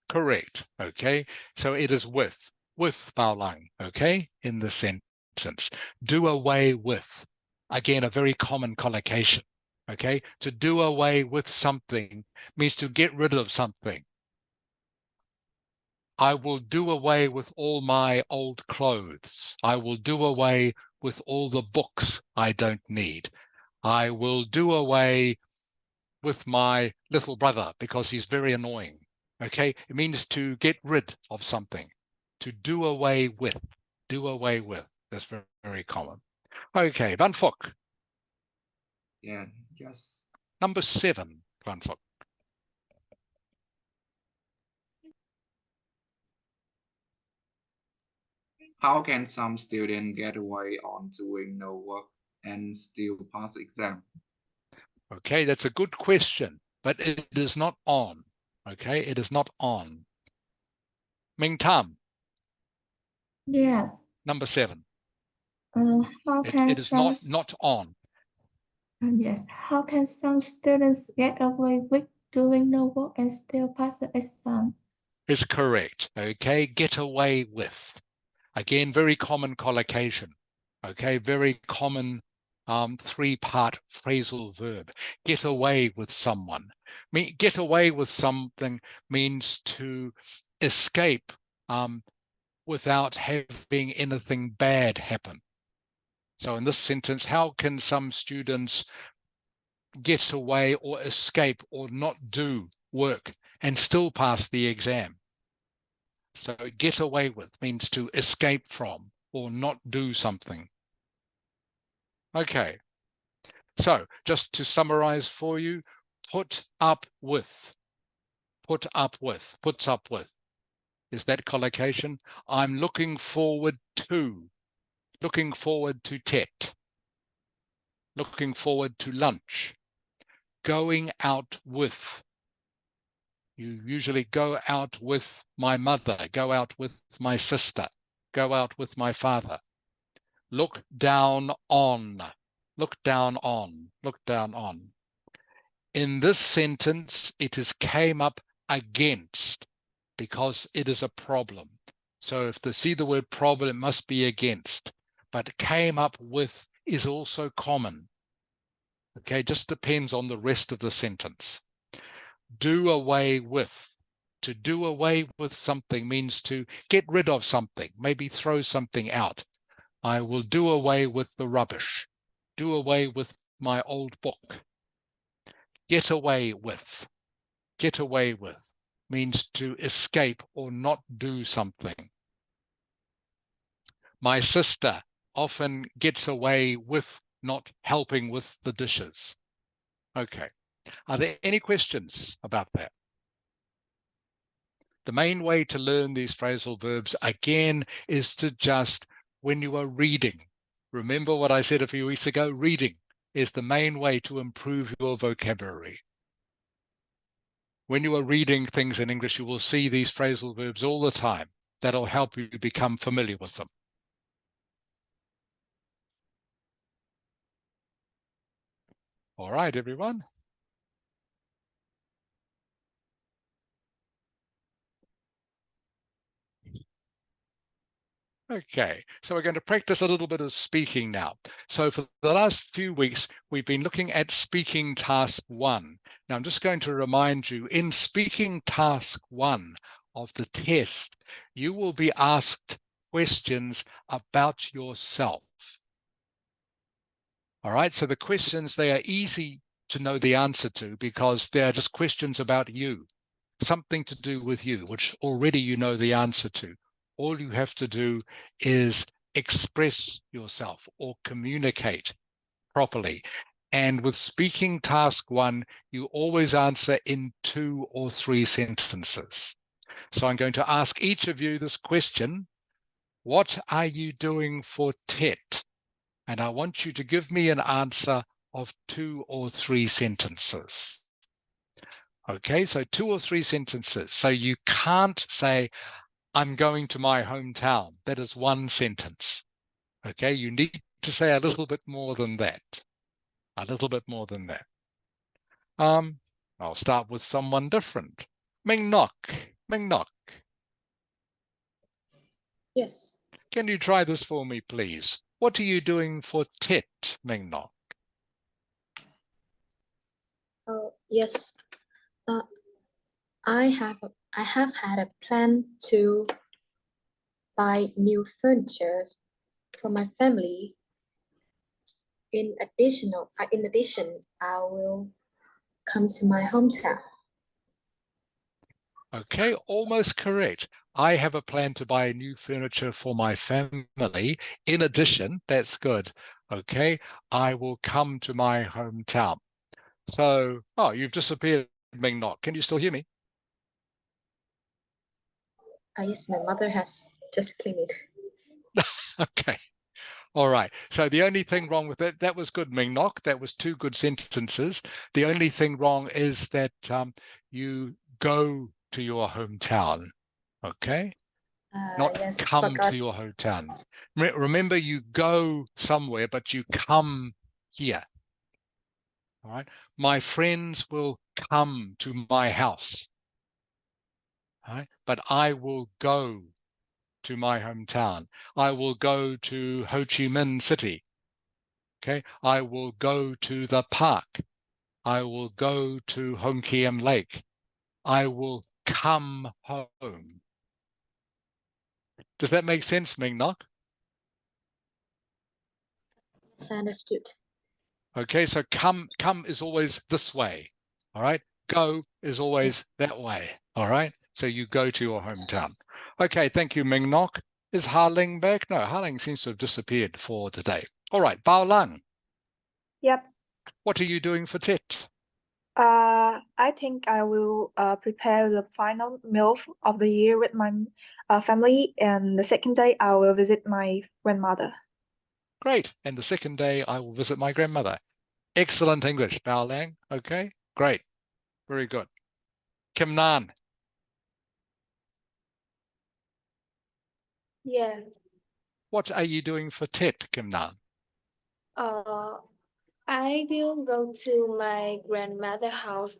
Speaker 2: Correct. Okay. So it is with Bao Lang. Okay. In the sentence. Do away with. Again, a very common collocation. Okay. To do away with something means to get rid of something. I will do away with all my old clothes. I will do away with all the books I don't need. I will do away with my little brother because he's very annoying. Okay, it means to get rid of something, to do away with. Do away with. That's very, very common. Okay, Van Fook.
Speaker 7: Yeah, yes.
Speaker 2: Number 7, Van Fook.
Speaker 7: How can some student get away on doing no work and still pass exam?
Speaker 2: Okay, that's a good question, but it is not on. Okay, it is not on. Ming Tam.
Speaker 8: Yes.
Speaker 2: Number 7.
Speaker 8: How can
Speaker 2: It is
Speaker 8: some
Speaker 2: not on.
Speaker 8: yes, how can some students get away with doing no work and still pass the exam?
Speaker 2: Is correct. Okay, get away with. Again, very common collocation. Okay, very common 3-part phrasal verb. Get away with someone. Get away with something means to escape without having anything bad happen. So in this sentence, how can some students get away or escape or not do work and still pass the exam? So get away with means to escape from or not do something. Okay, so just to summarize for you, put up with, puts up with. Is that collocation? I'm looking forward to TET, looking forward to lunch, going out with. You usually go out with my mother, go out with my sister, go out with my father. Look down on, look down on, look down on. In this sentence, it is came up against because it is a problem. So if they see the word problem, it must be against. But came up with is also common. Okay, just depends on the rest of the sentence. Do away with. To do away with something means to get rid of something, maybe throw something out. I will do away with the rubbish. Do away with my old book. Get away with. Get away with means to escape or not do something. My sister often gets away with not helping with the dishes. Okay. Are there any questions about that? The main way to learn these phrasal verbs, again, is to just, when you are reading, remember what I said a few weeks ago, reading is the main way to improve your vocabulary. When you are reading things in English, you will see these phrasal verbs all the time. That'll help you become familiar with them. All right, everyone. Okay, so we're going to practice a little bit of speaking now. So for the last few weeks, we've been looking at speaking task 1. Now I'm just going to remind you, in speaking task 1 of the test, you will be asked questions about yourself. All right, so the questions, they are easy to know the answer to because they're just questions about you, something to do with you, which already you know the answer to. All you have to do is express yourself or communicate properly. And with speaking task 1, you always answer in 2 or 3 sentences. So I'm going to ask each of you this question: what are you doing for TET? And I want you to give me an answer of 2 or 3 sentences. Okay, so 2 or 3 sentences. So you can't say, I'm going to my hometown. That is 1 sentence. Okay, you need to say a little bit more than that. A little bit more than that. I'll start with someone different. Ming Nok. Ming Nok.
Speaker 3: Yes.
Speaker 2: Can you try this for me, please? What are you doing for TET, Ming Nok?
Speaker 3: Oh, yes. I have had a plan to buy new furniture for my family. In addition, I will come to my hometown.
Speaker 2: Okay, almost correct. I have a plan to buy new furniture for my family. In addition, that's good. Okay, I will come to my hometown. So, oh, you've disappeared, Ming Nok. Can you still hear me?
Speaker 3: Yes, my mother has just came in.
Speaker 2: Okay. All right. So the only thing wrong with that was good, Ming Nok. That was 2 good sentences. The only thing wrong is that you go to your hometown. Okay. Not
Speaker 3: Yes,
Speaker 2: come
Speaker 3: forgot.
Speaker 2: to your hometown. Remember, you go somewhere, but you come here. All right. My friends will come to my house. All right. But I will go to my hometown. I will go to Ho Chi Minh City. Okay. I will go to the park. I will go to Hon Kiem Lake. I will come home. Does that make sense, Ming Nok?
Speaker 3: Yes, I understood.
Speaker 2: Okay, so come is always this way. All right. Go is always that way. All right. So you go to your hometown. Okay, thank you, Ming Nok. Is Harling back? No, Harling seems to have disappeared for today. All right, Bao Lang.
Speaker 4: Yep.
Speaker 2: What are you doing for TET?
Speaker 4: I think I will prepare the final meal of the year with my family, and the second day I will visit my grandmother.
Speaker 2: Great. And the second day I will visit my grandmother. Excellent English, Bao Lang. Okay, great. Very good. Kim Nan.
Speaker 6: Yes.
Speaker 2: What are you doing for TET, Kim Nan?
Speaker 6: I will go to my grandmother's house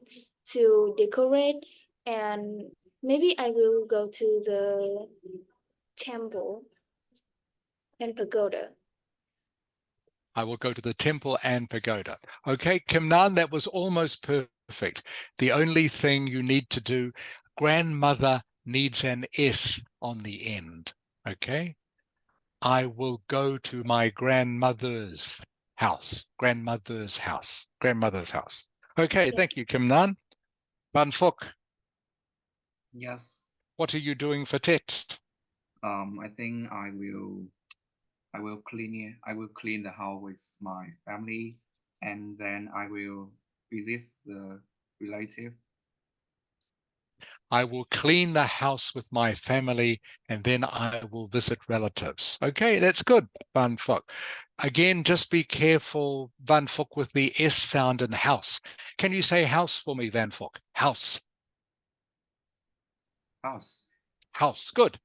Speaker 6: to decorate, and maybe I will go to the temple and pagoda.
Speaker 2: I will go to the temple and pagoda. Okay, Kim Nan, that was almost perfect. The only thing you need to do, grandmother needs an S on the end. Okay, I will go to my grandmother's house. Grandmother's house. Grandmother's house. Okay, thank you, Kim Nan. Van Phuc,
Speaker 7: Yes.
Speaker 2: what are you doing for TET?
Speaker 7: I think I will clean the house with my family, and then I will visit the relative.
Speaker 2: I will clean the house with my family, and then I will visit relatives. Okay, that's good, Van Phuc. Again, just be careful, Van Phuc, with the S sound in house. Can you say house for me, Van Phuc? House.
Speaker 7: House.
Speaker 2: House. Good.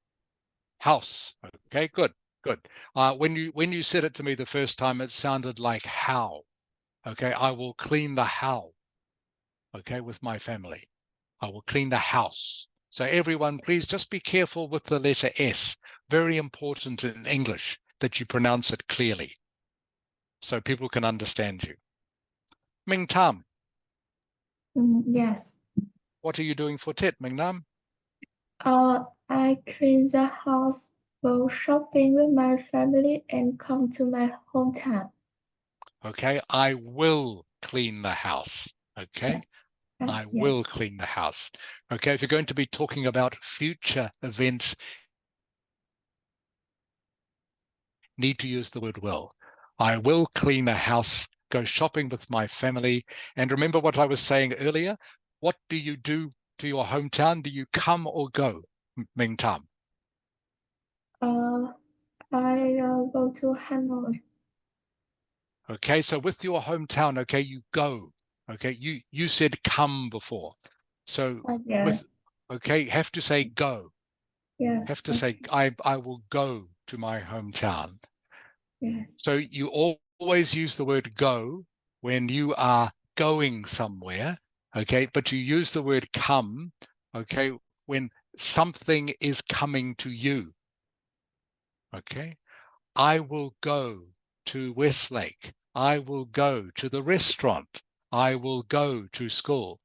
Speaker 2: House. Okay, good. Good. When you said it to me the first time, it sounded like how. Okay, I will clean the how. Okay, with my family. I will clean the house. So everyone, please just be careful with the letter S. very important in English that you pronounce it clearly so people can understand you. Ming Tam,
Speaker 8: Yes.
Speaker 2: what are you doing for Tet, Ming Nam?
Speaker 8: I clean the house, go shopping with my family, and come to my hometown.
Speaker 2: Okay, I will clean the house. Okay, I will clean the house. Okay, if you're going to be talking about future events, need to use the word will. I will clean the house, go shopping with my family. And remember what I was saying earlier? What do you do to your hometown? Do you come or go, Ming Tam?
Speaker 8: I go to Hanoi.
Speaker 2: Okay, so with your hometown, okay, you go. Okay, you said come before. So with, okay, have to say go.
Speaker 8: Yes.
Speaker 2: Have to say, I will go to my hometown.
Speaker 8: Yes.
Speaker 2: So you always use the word go when you are going somewhere, okay? But you use the word come, okay, when something is coming to you, okay? I will go to Westlake. I will go to the restaurant. I will go to school.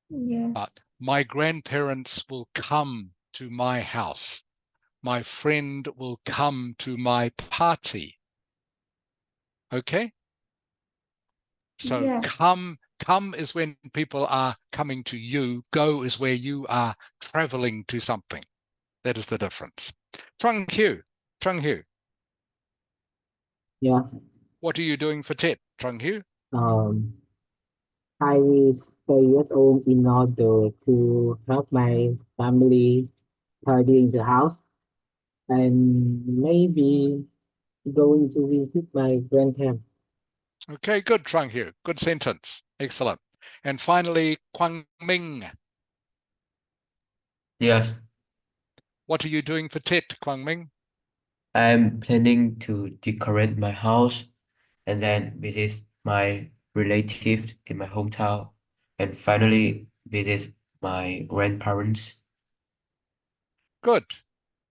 Speaker 8: Yes.
Speaker 2: My grandparents will come to my house. My friend will come to my party. Okay? So
Speaker 8: Yes.
Speaker 2: come is when people are coming to you. Go is where you are traveling to something. That is the difference. Trung Hugh,
Speaker 9: Yeah.
Speaker 2: what are you doing for Tet, Trung Hugh?
Speaker 9: I will stay at home in order to help my family tidying the house and maybe going to visit my grandparents.
Speaker 2: Okay, good, Trung Hugh. Good sentence. Excellent. And finally, Quang Ming,
Speaker 5: Yes,
Speaker 2: what are you doing for Tet, Quang Ming?
Speaker 5: I'm planning to decorate my house and then visit my relatives in my hometown and finally visit my grandparents.
Speaker 2: Good.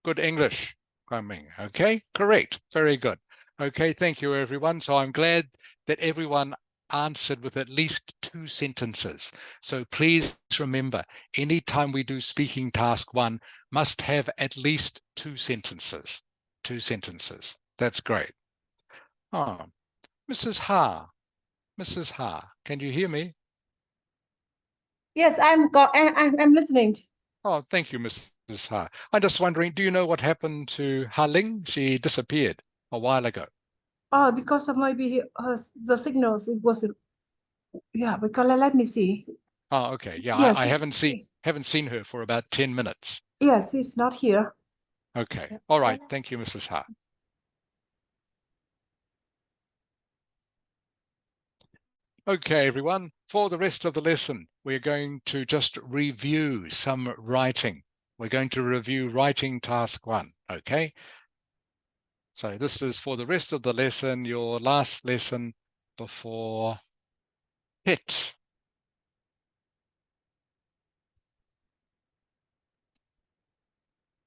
Speaker 2: Good English, Quang Ming. Okay, correct. Very good. Okay, thank you, everyone. So I'm glad that everyone answered with at least 2 sentences. So please remember, anytime we do speaking task 1, must have at least 2 sentences. 2 sentences. That's great. Oh, Mrs. Ha, can you hear me?
Speaker 1: Yes, I'm listening.
Speaker 2: Oh, thank you, Mrs. Ha. I'm just wondering, do you know what happened to Ha Ling? She disappeared a while ago.
Speaker 1: Oh, because of maybe the signals, it wasn't. Yeah, because let me see.
Speaker 2: Oh, okay. Yeah,
Speaker 1: Yes,
Speaker 2: I haven't seen her for about 10 minutes.
Speaker 1: yes, he's not here.
Speaker 2: Okay. All right. Thank you, Mrs. Ha. Okay, everyone. For the rest of the lesson, we're going to just review some writing. We're going to review writing task 1. Okay. So this is for the rest of the lesson, your last lesson before HIT.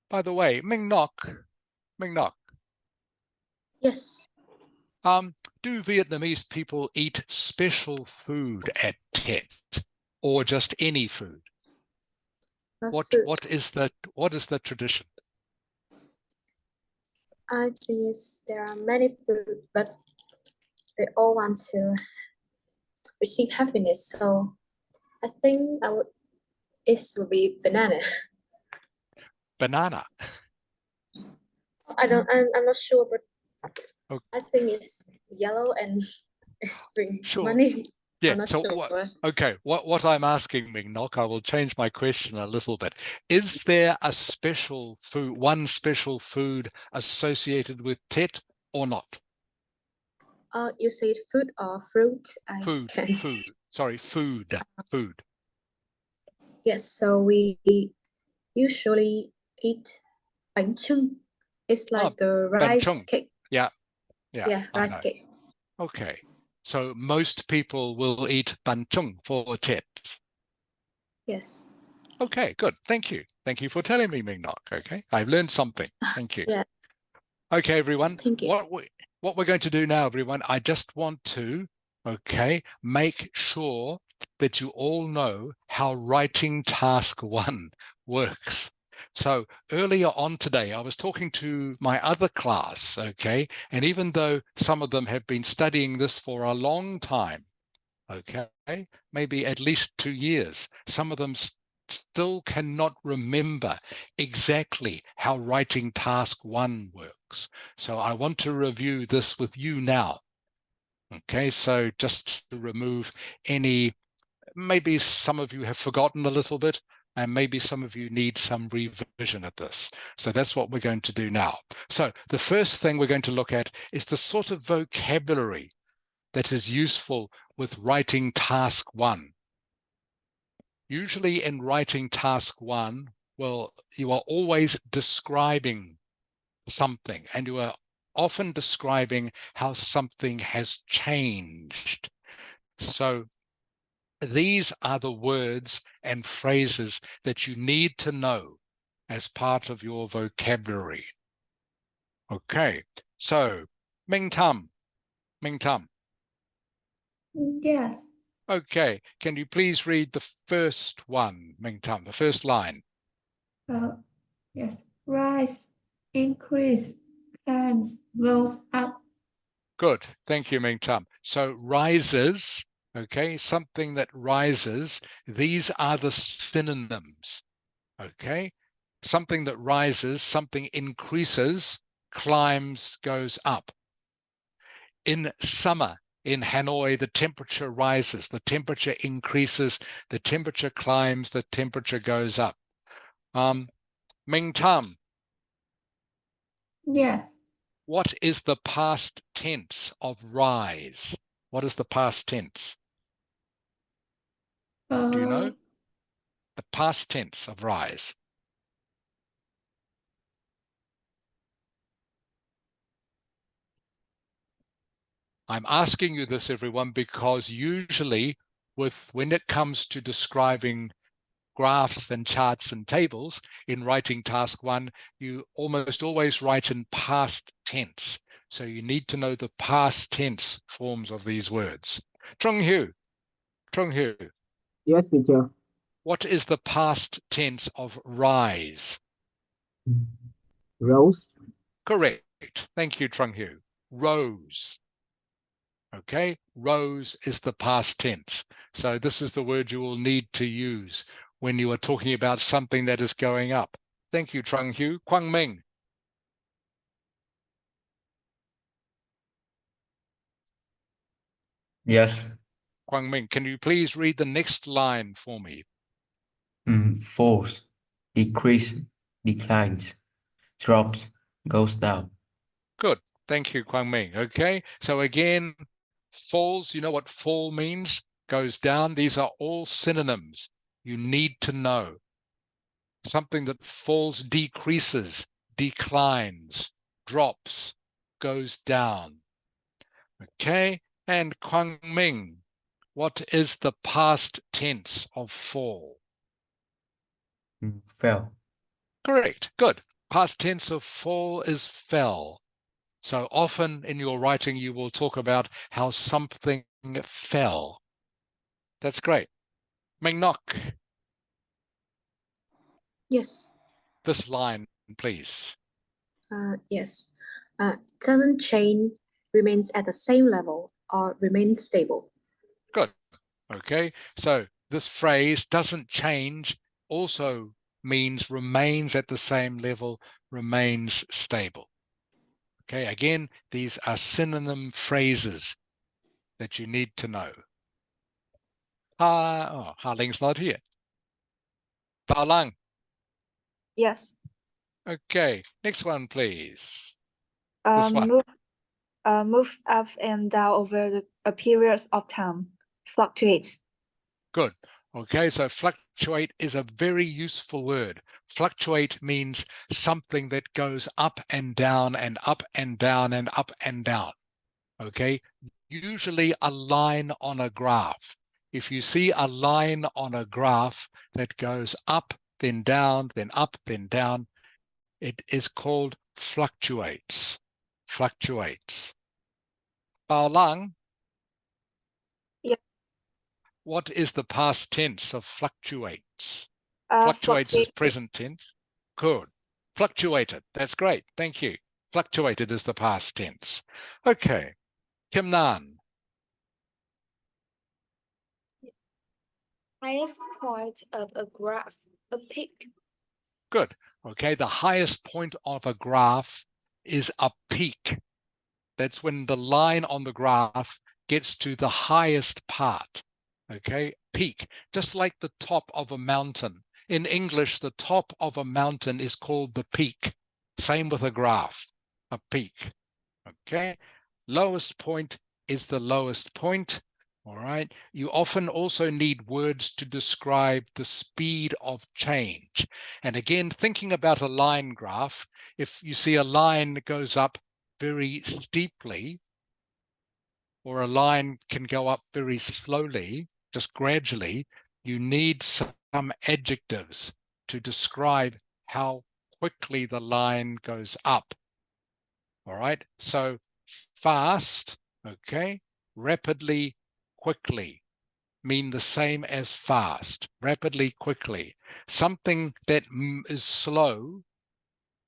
Speaker 2: By the way, Ming Nok,
Speaker 3: Yes.
Speaker 2: do Vietnamese people eat special food at Tet or just any food?
Speaker 3: Food.
Speaker 2: What is the tradition?
Speaker 3: I think there are many food, but they all want to receive happiness. So I think it would be banana.
Speaker 2: Banana.
Speaker 3: I'm not sure, but
Speaker 2: Okay.
Speaker 3: I think it's yellow and it's bring
Speaker 2: Sure.
Speaker 3: money.
Speaker 2: Yeah.
Speaker 3: I'm not
Speaker 2: So
Speaker 3: sure.
Speaker 2: what I'm asking, Ming Nok, I will change my question a little bit. Is there a special food, one special food associated with Tet or not?
Speaker 3: You said food or fruit?
Speaker 2: Food. Sorry, food.
Speaker 3: Yes, so we usually eat bánh chưng. It's like a
Speaker 2: bánh
Speaker 3: rice
Speaker 2: chưng.
Speaker 3: cake.
Speaker 2: Yeah,
Speaker 3: Yeah,
Speaker 2: I
Speaker 3: rice
Speaker 2: know.
Speaker 3: cake.
Speaker 2: Okay, so most people will eat bánh chưng for Tet.
Speaker 3: Yes.
Speaker 2: Okay, good. Thank you. Thank you for telling me, Ming Nok. Okay, I've learned something. Thank you.
Speaker 3: Yeah.
Speaker 2: Okay, everyone.
Speaker 3: Thank you.
Speaker 2: What we're going to do now, everyone, I just want to, okay, make sure that you all know how writing task 1 works. So earlier on today, I was talking to my other class, okay, and even though some of them have been studying this for a long time, okay, maybe at least 2 years, some of them still cannot remember exactly how writing task 1 works. So I want to review this with you now. Okay, so just to remove any, maybe some of you have forgotten a little bit, and maybe some of you need some revision at this. So that's what we're going to do now. So the first thing we're going to look at is the sort of vocabulary that is useful with writing task 1. Usually in writing task 1, well, you are always describing something, and you are often describing how something has changed. So these are the words and phrases that you need to know as part of your vocabulary. Okay, so Ming Tam.
Speaker 8: Yes.
Speaker 2: Okay, can you please read the first one, Ming Tam, the first line?
Speaker 8: Yes. Rise, increase, climbs, goes up.
Speaker 2: Good, thank you, Ming Tam. So rises, okay, something that rises, these are the synonyms, okay? Something that rises, something increases, climbs, goes up. In summer, in Hanoi, the temperature rises, the temperature increases, the temperature climbs, the temperature goes up. Ming Tam.
Speaker 8: Yes.
Speaker 2: What is the past tense of rise? What is the past tense? Do you know? The past tense of rise. I'm asking you this, everyone, because usually when it comes to describing graphs and charts and tables in writing task 1, you almost always write in past tense. So you need to know the past tense forms of these words. Trung Hu.
Speaker 9: Yes, teacher.
Speaker 2: What is the past tense of rise?
Speaker 9: Rose.
Speaker 2: Correct. Thank you, Trung Hu. Rose. Okay, rose is the past tense. So this is the word you will need to use when you are talking about something that is going up. Thank you, Trung Hu. Quang Ming.
Speaker 5: Yes.
Speaker 2: Quang Ming, can you please read the next line for me?
Speaker 5: Falls, decrease, declines, drops, goes down.
Speaker 2: Good. Thank you, Quang Ming. Okay, so again, falls, you know what fall means? Goes down. These are all synonyms you need to know. Something that falls decreases, declines, drops, goes down. Okay, and Quang Ming, what is the past tense of fall?
Speaker 5: Fell.
Speaker 2: Correct, good. Past tense of fall is fell. So often in your writing, you will talk about how something fell. That's great. Ming Nok.
Speaker 3: Yes.
Speaker 2: This line, please.
Speaker 3: Yes. Doesn't change, remains at the same level, or remains stable.
Speaker 2: Good. Okay, so this phrase doesn't change also means remains at the same level, remains stable. Okay, again, these are synonym phrases that you need to know. Ha Ling's not here. Da Lang.
Speaker 4: Yes.
Speaker 2: Okay, next one, please. This one.
Speaker 4: Move up and down over a period of time. Fluctuates.
Speaker 2: Good. Okay, so fluctuate is a very useful word. Fluctuate means something that goes up and down and up and down and up and down. Okay, usually a line on a graph. if you see a line on a graph that goes up, then down, then up, then down, it is called fluctuates. Fluctuates. Bao Lang,
Speaker 4: Yeah.
Speaker 2: what is the past tense of fluctuates? Fluctuates is present tense. Good. Fluctuated. That's great. Thank you. Fluctuated is the past tense. Okay. Kim Nan.
Speaker 6: Highest point of a graph, a peak.
Speaker 2: Good. Okay. The highest point of a graph is a peak. That's when the line on the graph gets to the highest part. Okay. Peak. Just like the top of a mountain. In English, the top of a mountain is called the peak. Same with a graph, a peak. Okay. Lowest point is the lowest point. All right. You often also need words to describe the speed of change. And again, thinking about a line graph, if you see a line that goes up very steeply, or a line can go up very slowly, just gradually, you need some adjectives to describe how quickly the line goes up. All right. So fast, okay, rapidly, quickly mean the same as fast. Rapidly, quickly. Something that is slow,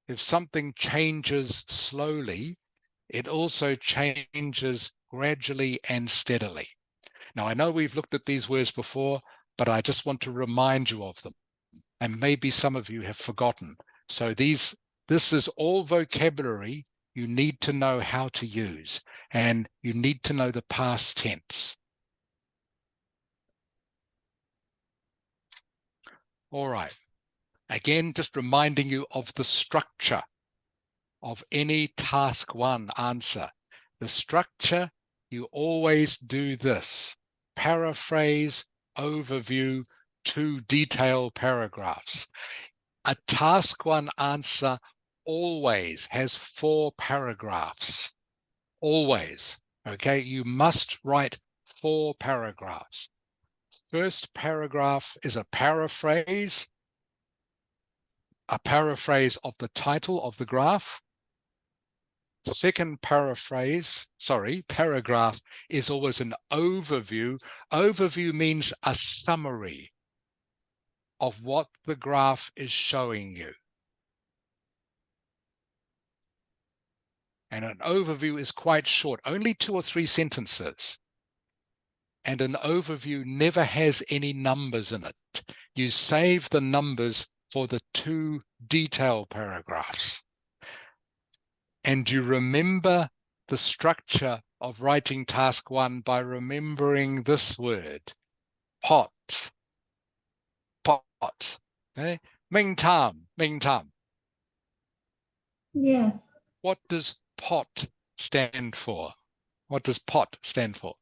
Speaker 2: if something changes slowly, it also changes gradually and steadily. Now, I know we've looked at these words before, but I just want to remind you of them. And maybe some of you have forgotten. So this is all vocabulary you need to know how to use, and you need to know the past tense. All right. Again, just reminding you of the structure of any task 1 answer. The structure, you always do this: paraphrase, overview, 2 detail paragraphs. A task 1 answer always has 4 paragraphs. Always. Okay, you must write 4 paragraphs. First paragraph is a paraphrase of the title of the graph. The second paragraph is always an overview. Overview means a summary of what the graph is showing you. And an overview is quite short, only 2 or 3 sentences. And an overview never has any numbers in it. You save the numbers for the 2 detail paragraphs. And you remember the structure of writing task 1 by remembering this word: pot. Pot. Okay? Ming Tam.
Speaker 8: Yes.
Speaker 2: What does pot stand for? What does pot stand for?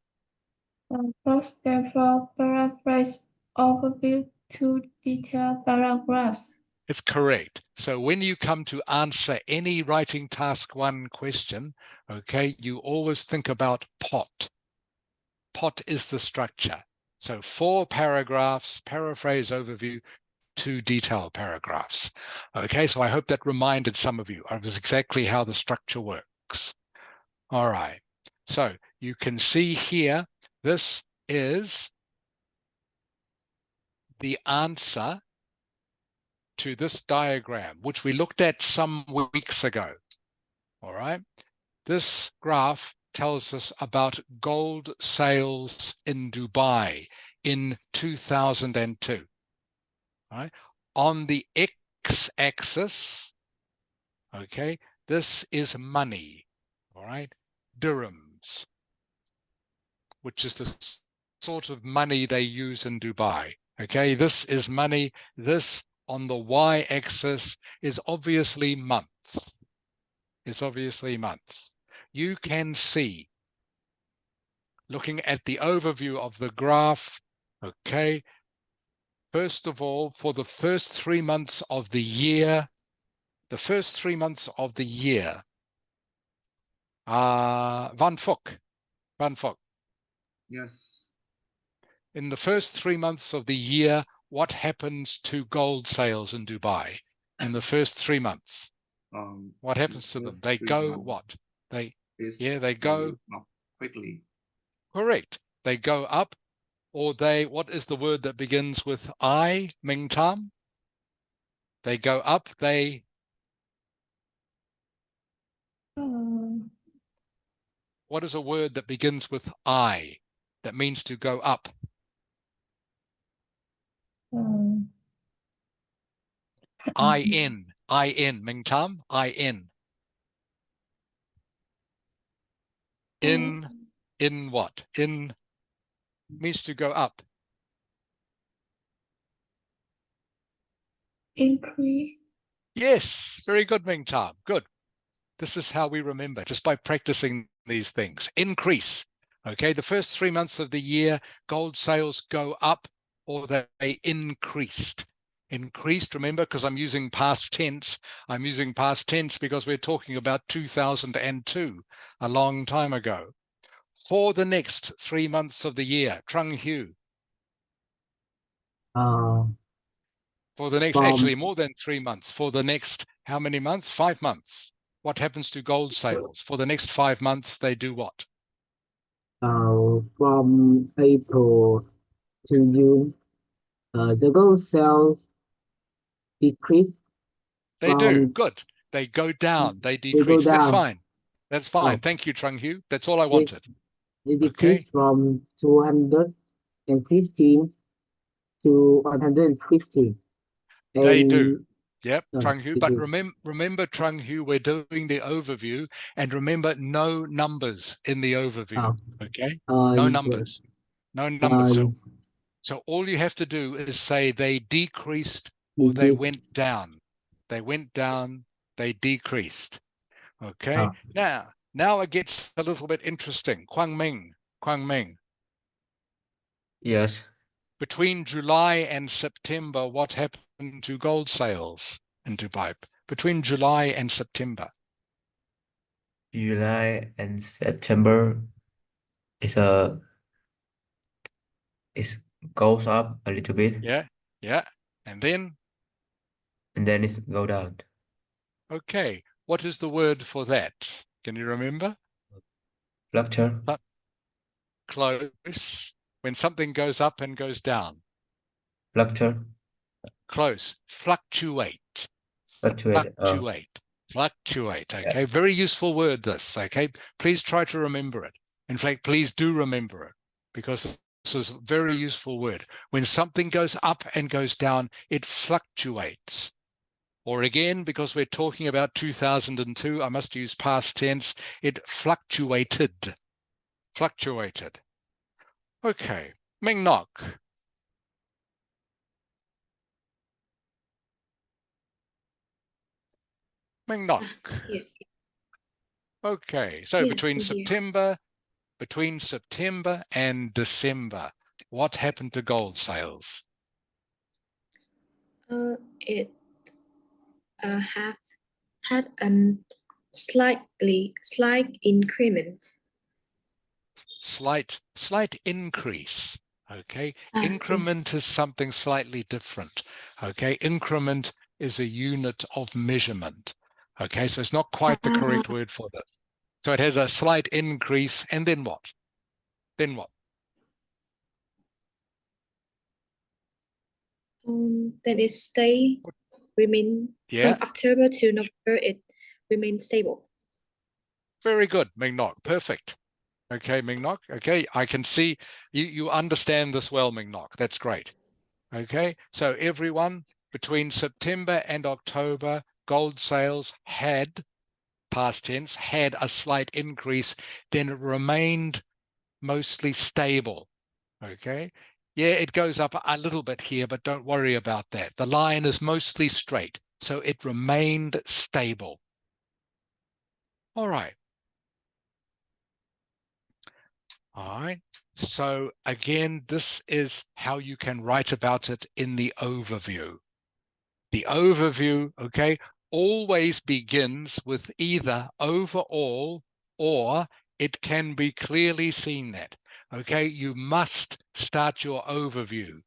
Speaker 8: First, therefore, paraphrase, overview, 2 detailed paragraphs.
Speaker 2: It's correct. So when you come to answer any writing task 1 question, okay, you always think about pot. Pot is the structure. So 4 paragraphs, paraphrase, overview, 2 detailed paragraphs. Okay, so I hope that reminded some of you of exactly how the structure works. All right. So you can see here, this is the answer to this diagram, which we looked at some weeks ago. All right. This graph tells us about gold sales in Dubai in 2002. All right. On the x-axis, okay, this is money. All right. Dirhams, which is the sort of money they use in Dubai. Okay, this is money. This on the y-axis is obviously months. It's obviously months. You can see, looking at the overview of the graph, okay, first of all, for the first 3 months of the year, Van Fook.
Speaker 7: Yes.
Speaker 2: In the first 3 months of the year, what happens to gold sales in Dubai? In the first 3 months, what happens to them? They go what? They go
Speaker 7: up quickly.
Speaker 2: Correct. They go up, or they, what is the word that begins with I, Ming Tam? They go up, they, what is a word that begins with I, that means to go up? I-N, Ming Tam, I-N. In what? In means to go up.
Speaker 8: Increase.
Speaker 2: Yes, very good, Ming Tam. Good. This is how we remember, just by practicing these things. Increase. Okay, the first 3 months of the year, gold sales go up or they increased. Increased, remember, because I'm using past tense. I'm using past tense because we're talking about 2002, a long time ago. For the next 3 months of the year, Trung Hu. For the next, actually more than 3 months, for the next, how many months? 5 months. What happens to gold sales? For the next 5 months, they do what?
Speaker 9: From April to June, the gold sales decrease.
Speaker 2: They do. Good. They go down. They decrease.
Speaker 9: They go down.
Speaker 2: That's fine. That's fine.
Speaker 9: Oh.
Speaker 2: Thank you, Trung Hu. That's all I wanted.
Speaker 9: They decrease from 215 to 150.
Speaker 2: They do. Yep, Trung Hu. But
Speaker 9: do.
Speaker 2: remember, Trung Hu, we're doing the overview, and remember, no numbers in the overview. Okay? No numbers. No numbers. So all you have to do is say they decreased or they went down. They went down, they decreased. Okay? Now it gets a little bit interesting. Kwang Ming.
Speaker 5: Yes.
Speaker 2: Between July and September, what happened to gold sales in Dubai? Between July and September.
Speaker 5: July and September it goes up a little bit.
Speaker 2: Yeah. And then
Speaker 5: it go down.
Speaker 2: Okay. What is the word for that? Can you remember?
Speaker 5: Fluctuate.
Speaker 2: Close. When something goes up and goes down.
Speaker 5: Fluctuate.
Speaker 2: Close. Fluctuate.
Speaker 5: Fluctuate.
Speaker 2: Fluctuate. Okay. Very useful word, this. Okay. Please try to remember it. In fact, please do remember it, because this is a very useful word. When something goes up and goes down, it fluctuates. Or again, because we're talking about 2002, I must use past tense, it fluctuated. Fluctuated. Okay. Ming Nok. Ming Nok.
Speaker 3: Yeah.
Speaker 2: Okay. So
Speaker 3: Yes,
Speaker 2: between
Speaker 3: I'm here.
Speaker 2: September and December, what happened to gold sales?
Speaker 3: It have had a slight increment.
Speaker 2: Slight increase. Okay. Increment
Speaker 3: Yes.
Speaker 2: is something slightly different. Okay. Increment is a unit of measurement. Okay. So it's not quite the correct word for that. So it has a slight increase, and then what? Then what?
Speaker 3: Then it remain from October to November. It remains stable.
Speaker 2: Very good, Ming Nok. Perfect. Okay, Ming Nok. Okay, I can see you understand this well, Ming Nok. That's great. Okay, so everyone, between September and October, gold sales had, past tense, had a slight increase, then it remained mostly stable. Okay. Yeah, it goes up a little bit here, but don't worry about that. The line is mostly straight, so it remained stable. All right. All right. So again, this is how you can write about it in the overview. The overview, okay, always begins with either overall or It can be clearly seen that. Okay, you must start your overview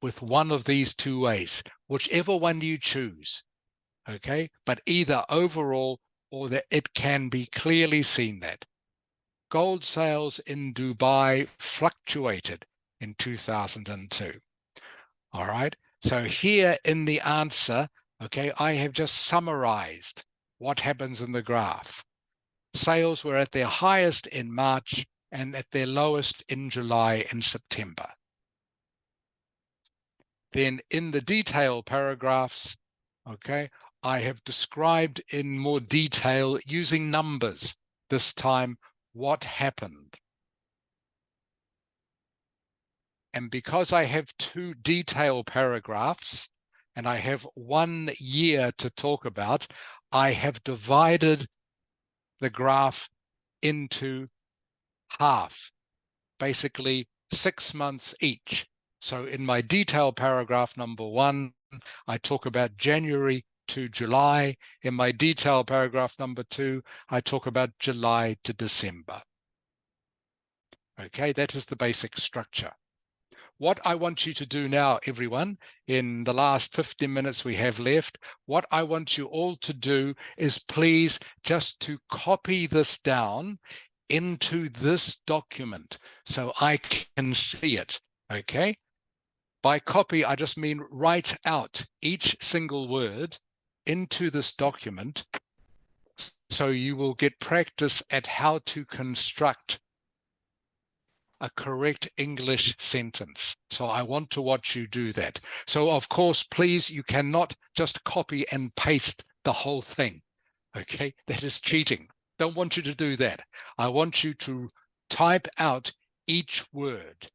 Speaker 2: with one of these two ways, whichever one you choose. Okay, but either overall or that it can be clearly seen that. Gold sales in Dubai fluctuated in 2002. All right, so here in the answer, okay, I have just summarized what happens in the graph. Sales were at their highest in March and at their lowest in July and September. Then in the detail paragraphs, okay, I have described in more detail using numbers this time what happened. And because I have two detail paragraphs and I have 1 year to talk about, I have divided the graph into half, basically 6 months each. So in my detail paragraph number 1, I talk about January to July. In my detail paragraph number 2, I talk about July to December. Okay, that is the basic structure. What I want you to do now, everyone, in the last 15 minutes we have left, what I want you all to do is please just to copy this down into this document so I can see it, okay? By copy, I just mean write out each single word into this document so you will get practice at how to construct a correct English sentence. So I want to watch you do that. So of course, please, you cannot just copy and paste the whole thing. Okay, that is cheating. Don't want you to do that. I want you to type out each word.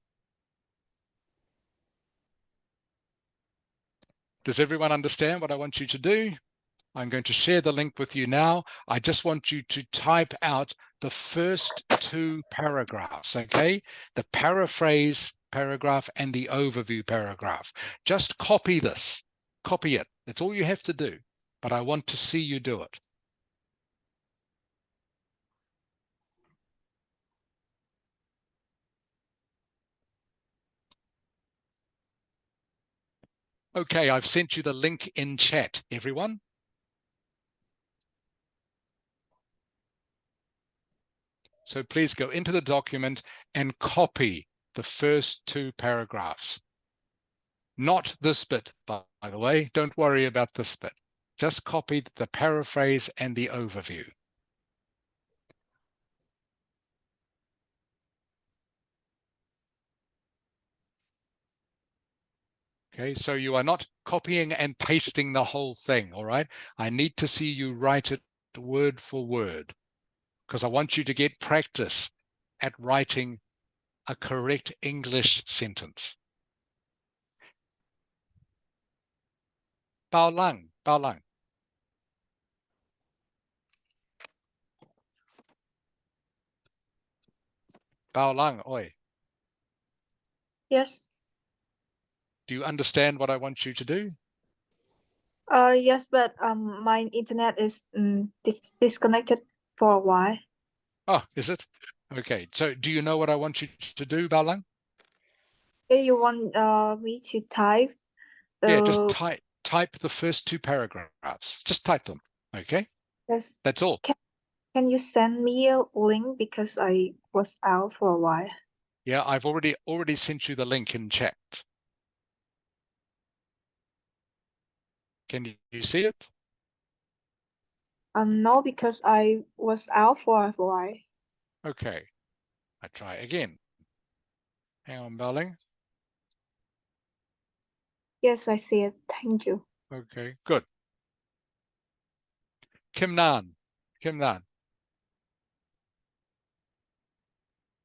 Speaker 2: Does everyone understand what I want you to do? I'm going to share the link with you now. I just want you to type out the first 2 paragraphs, okay? The paraphrase paragraph and the overview paragraph. Just copy this, copy it. That's all you have to do, but I want to see you do it. Okay, I've sent you the link in chat, everyone. So please go into the document and copy the first 2 paragraphs. Not this bit, by the way. Don't worry about this bit. Just copy the paraphrase and the overview. Okay, so you are not copying and pasting the whole thing, all right? I need to see you write it word for word because I want you to get practice at writing a correct English sentence. Bao lang, bao lang. Bao lang, oi.
Speaker 4: Yes.
Speaker 2: Do you understand what I want you to do?
Speaker 4: Yes, but my internet is disconnected for a while.
Speaker 2: Oh, is it? Okay, so do you know what I want you to do, Bao lang?
Speaker 4: You want me to type the
Speaker 2: Yeah, just type the first 2 paragraphs. Just type them, okay?
Speaker 4: Yes.
Speaker 2: That's all.
Speaker 4: Can you send me a link because I was out for a while?
Speaker 2: Yeah, I've already sent you the link in chat. Can you see it?
Speaker 4: No, because I was out for a while.
Speaker 2: Okay, I try again. Hang on, darling.
Speaker 4: Yes, I see it. Thank you.
Speaker 2: Okay, good. Kim Nan.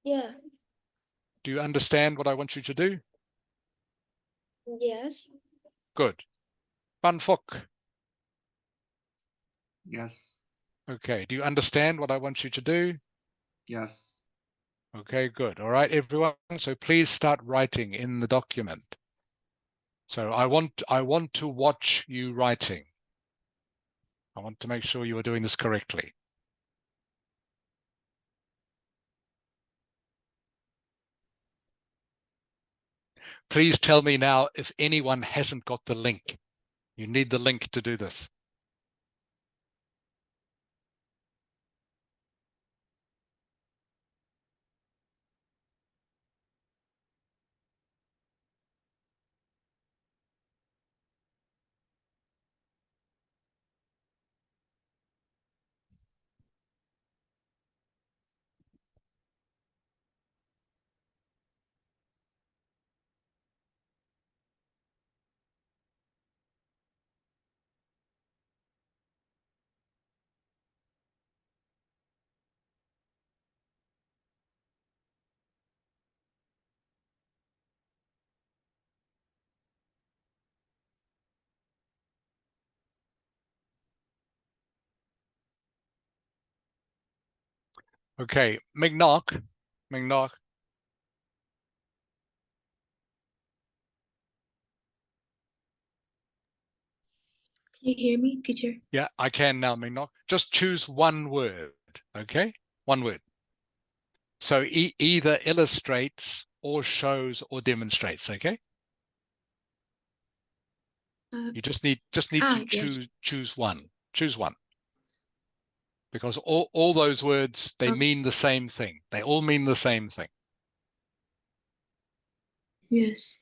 Speaker 6: Yeah.
Speaker 2: Do you understand what I want you to do?
Speaker 6: Yes.
Speaker 2: Good. Ban Phúc.
Speaker 7: Yes.
Speaker 2: Okay, do you understand what I want you to do?
Speaker 7: Yes.
Speaker 2: Okay, good. All right, everyone. So please start writing in the document. So I want to watch you writing. I want to make sure you are doing this correctly. Please tell me now if anyone hasn't got the link. You need the link to do this. Okay, Mignock.
Speaker 3: Can you hear me, teacher?
Speaker 2: Yeah, I can now, Mignock. Just choose one word, okay? One word. So either illustrates or shows or demonstrates, okay? You just need to
Speaker 3: Yeah.
Speaker 2: choose one. Choose one. Because all those words, they mean the same thing. They all mean the same thing.
Speaker 3: Yes.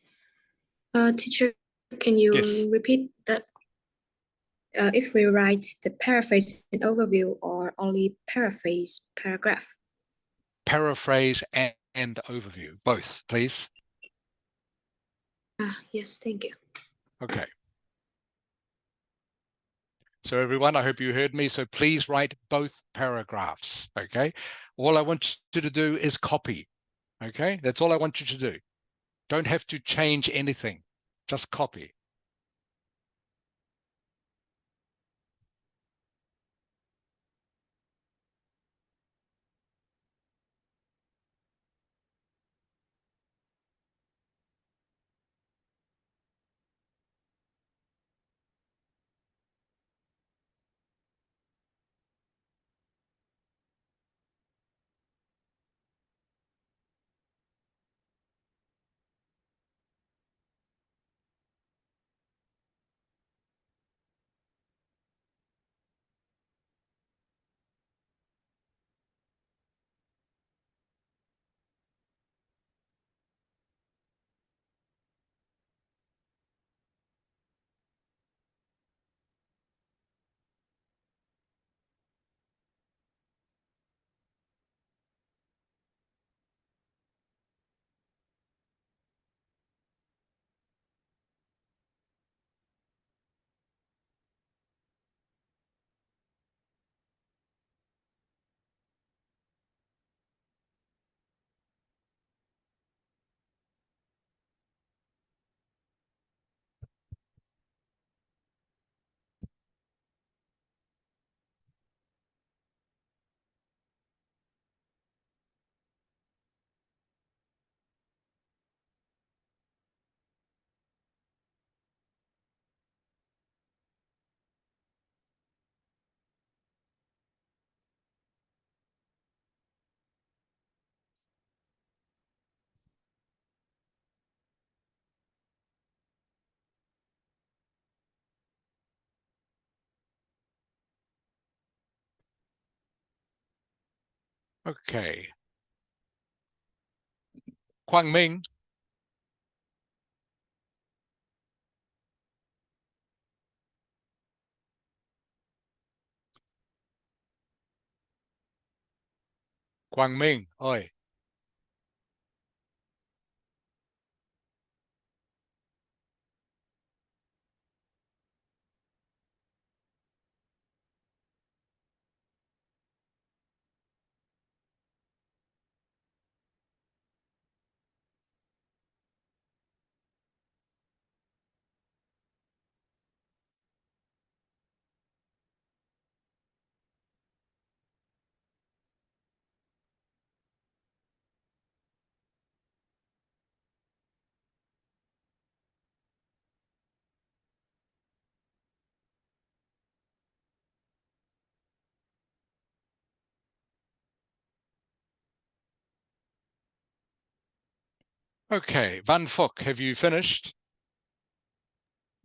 Speaker 3: Teacher, can you
Speaker 2: Yes.
Speaker 3: repeat that? If we write the paraphrase and overview or only paraphrase paragraph?
Speaker 2: Paraphrase and overview, both, please.
Speaker 3: Yes, thank you.
Speaker 2: Okay. So everyone, I hope you heard me. So please write both paragraphs, okay? All I want you to do is copy, okay? That's all I want you to do. Don't have to change anything, just copy. Okay. Quang Minh. Quang Minh, oi. Okay, Van Phúc, have you finished?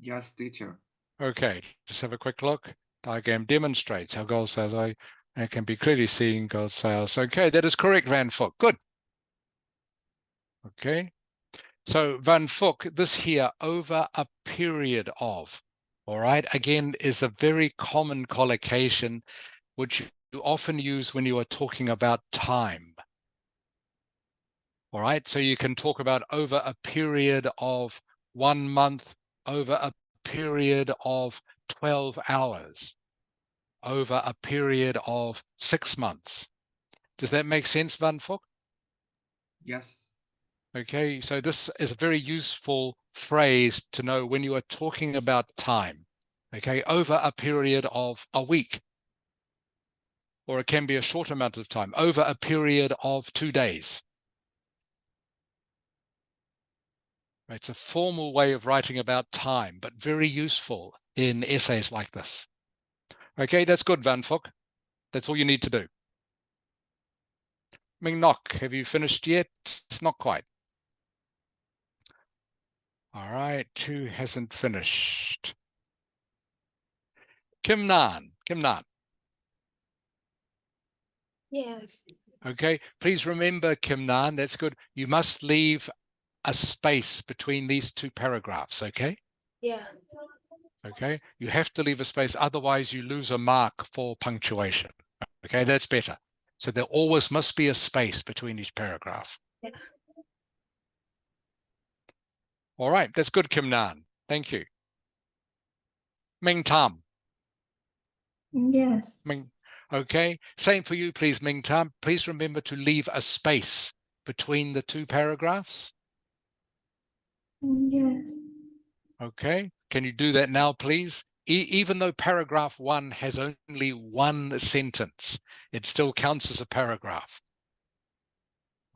Speaker 7: Yes, teacher.
Speaker 2: Okay, just have a quick look. Diagram demonstrates how gold sales can be clearly seen gold sales. Okay, that is correct, Van Phúc. Good. Okay, so Van Phúc, this here, over a period of, all right, again, is a very common collocation which you often use when you are talking about time. All right, so you can talk about over a period of 1 month, over a period of 12 hours, over a period of 6 months. Does that make sense, Van Phúc?
Speaker 7: Yes.
Speaker 2: Okay, so this is a very useful phrase to know when you are talking about time. Okay, over a period of a week, or it can be a short amount of time, over a period of 2 days. It's a formal way of writing about time, but very useful in essays like this. Okay, that's good, Van Phúc. That's all you need to do. Ming Nok, have you finished yet? It's not quite. All right, who hasn't finished? Kim Nan.
Speaker 6: Yes.
Speaker 2: Okay, please remember, Kim Nan, that's good. You must leave a space between these two paragraphs, okay?
Speaker 6: Yeah.
Speaker 2: Okay, you have to leave a space, otherwise you lose a mark for punctuation. Okay, that's better. So there always must be a space between each paragraph.
Speaker 6: Yeah.
Speaker 2: All right, that's good, Kim Nan. Thank you. Ming Tam.
Speaker 8: Yes.
Speaker 2: Ming, okay, same for you, please, Ming Tam. Please remember to leave a space between the two paragraphs.
Speaker 8: Yes.
Speaker 2: Okay, can you do that now, please? Even though paragraph 1 has only 1 sentence, it still counts as a paragraph.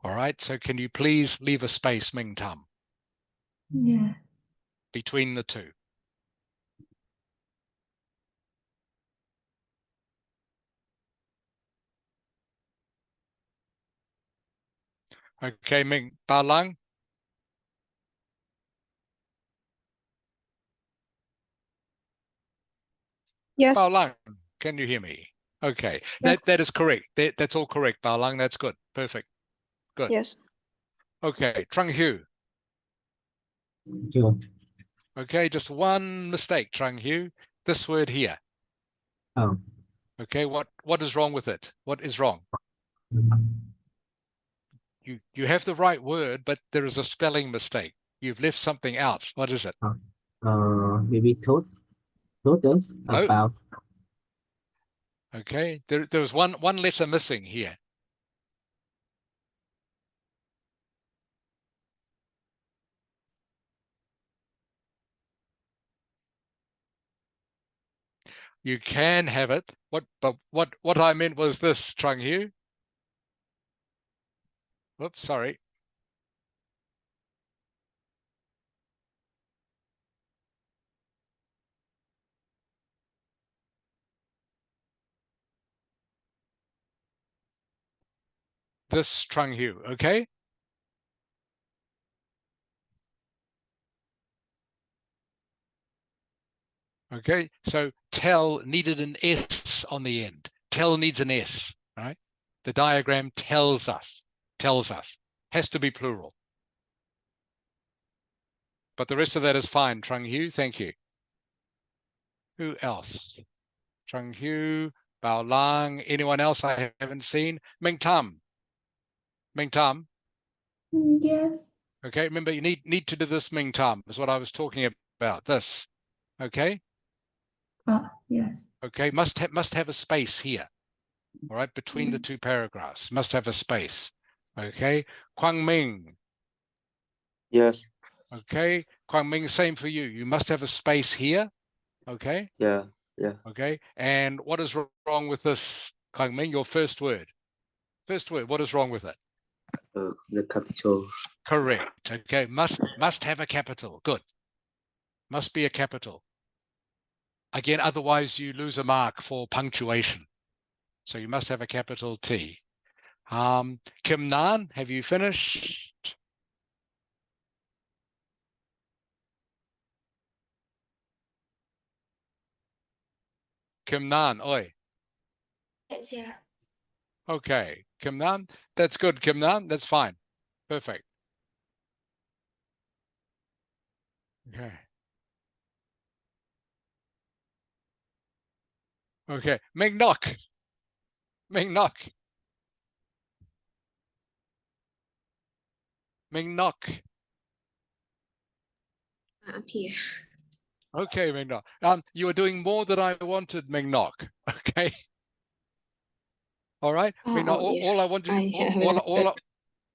Speaker 2: All right, so can you please leave a space, Ming Tam,
Speaker 8: Yeah.
Speaker 2: between the two? Okay, Ming, Ba Lang.
Speaker 4: Yes.
Speaker 2: Bao Lang, can you hear me? Okay,
Speaker 4: Yes.
Speaker 2: that is correct. That's all correct, Bao Lang. That's good. Perfect. Good.
Speaker 4: Yes.
Speaker 2: Okay, Trung Hieu.
Speaker 9: Chưa.
Speaker 2: Okay, just one mistake, Trung Hieu. This word here.
Speaker 9: Oh.
Speaker 2: Okay, what is wrong with it? What is wrong? You have the right word, but there is a spelling mistake. You've left something out. What is it?
Speaker 9: Maybe total
Speaker 2: No.
Speaker 9: about.
Speaker 2: Okay, there was one letter missing here. You can have it. But what I meant was this, Trung Hieu. Whoops, sorry. This Trung Hieu, okay? Okay, so tell needed an S on the end. Tell needs an S, right? The diagram tells us, has to be plural. But the rest of that is fine, Trung Hieu, thank you. Who else? Trung Hieu, Bao Lang, anyone else I haven't seen? Ming Tam.
Speaker 8: Yes.
Speaker 2: Okay, remember you need to do this, Ming Tam, is what I was talking about, this, okay?
Speaker 8: Yes.
Speaker 2: Okay, must have a space here, all right, between the two paragraphs, must have a space, okay? Quang Ming.
Speaker 5: Yes.
Speaker 2: Okay, Quang Ming, same for you. You must have a space here, okay?
Speaker 5: Yeah.
Speaker 2: Okay, and what is wrong with this, Quang Ming? Your first word, what is wrong with it?
Speaker 5: The capital.
Speaker 2: Correct, okay, must have a capital, good. Must be a capital. Again, otherwise you lose a mark for punctuation. So you must have a capital T. Kim Nan, have you finished? Kim Nan, oi.
Speaker 6: Yeah.
Speaker 2: Okay, Kim Nan. That's good, Kim Nan. That's fine. Perfect. Okay. Okay. Ming Nok. Ming Nok. Ming Nok.
Speaker 3: Up here.
Speaker 2: Okay, Ming Nok. You are doing more than I wanted, Ming Nok. Okay. All right. Ming Nok, all I wanted,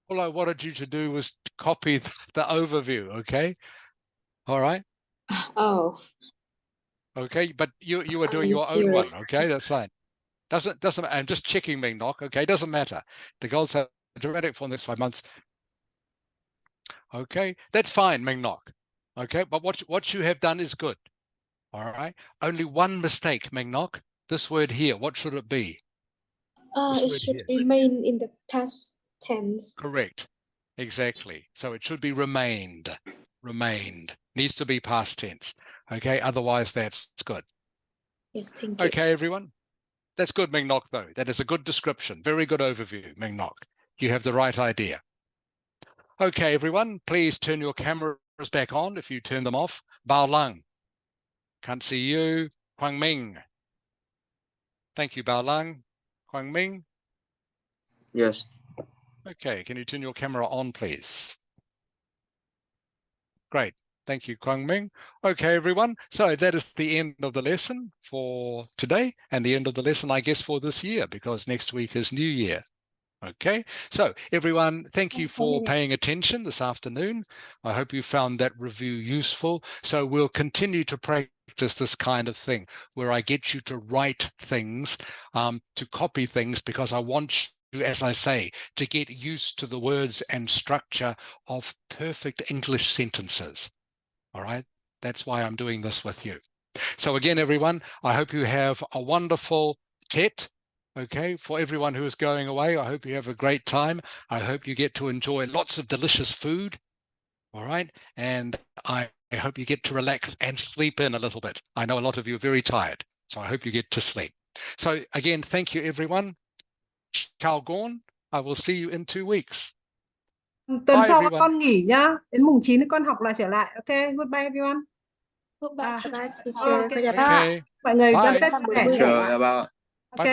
Speaker 2: all I wanted you to do was copy the overview. Okay. All right.
Speaker 3: Oh,
Speaker 2: Okay, but you were doing
Speaker 3: I'm
Speaker 2: your own
Speaker 3: sorry.
Speaker 2: one. Okay, that's fine. Doesn't. I'm just checking, Ming Nok. Okay, doesn't matter. The goals are dramatic for the next 5 months. Okay, that's fine, Ming Nok. Okay, but what you have done is good. All right. Only one mistake, Ming Nok. This word here. What should it be? This
Speaker 3: It
Speaker 2: word
Speaker 3: should
Speaker 2: here.
Speaker 3: remain in the past tense.
Speaker 2: Correct. Exactly. So it should be remained. Remained. Needs to be past tense. Okay. Otherwise, that's good.
Speaker 3: Yes, thank you.
Speaker 2: Okay, everyone. That's good, Ming Nok, though. That is a good description. Very good overview, Ming Nok. You have the right idea. Okay, everyone, please turn your cameras back on if you turn them off. Bao Lang. Can't see you. Quang Ming. Thank you, Bao Lang. Quang Ming.
Speaker 5: Yes.
Speaker 2: Okay, can you turn your camera on, please? Great. Thank you, Quang Ming. Okay, everyone. So that is the end of the lesson for today and the end of the lesson, I guess, for this year, because next week is New Year. Okay, so everyone, thank you for paying attention this afternoon. I hope you found that review useful. So we'll continue to practice this kind of thing where I get you to write things, to copy things, because I want you, as I say, to get used to the words and structure of perfect English sentences. All right, that's why I'm doing this with you. So again, everyone, I hope you have a wonderful Tet. Okay, for everyone who is going away, I hope you have a great time. I hope you get to enjoy lots of delicious food. All right, and I hope you get to relax and sleep in a little bit. I know a lot of you are very tired, so I hope you get to sleep. So again, thank you, everyone. Chào Gorn. I will see you in 2 weeks.
Speaker 1: Tuần
Speaker 2: Bye,
Speaker 1: sau các
Speaker 2: everyone.
Speaker 1: con nghỉ nhá. Đến mùng 9 con học lại trở lại. Ok, goodbye everyone.
Speaker 6: Goodbye,
Speaker 3: Bye,
Speaker 6: teacher.
Speaker 3: teacher.
Speaker 1: Ok,
Speaker 3: Bây giờ
Speaker 2: Okay,
Speaker 1: mọi người ăn
Speaker 2: bye.
Speaker 1: Tết vui vẻ nhé.
Speaker 5: Sure about.
Speaker 1: Ok.
Speaker 2: Bye bye.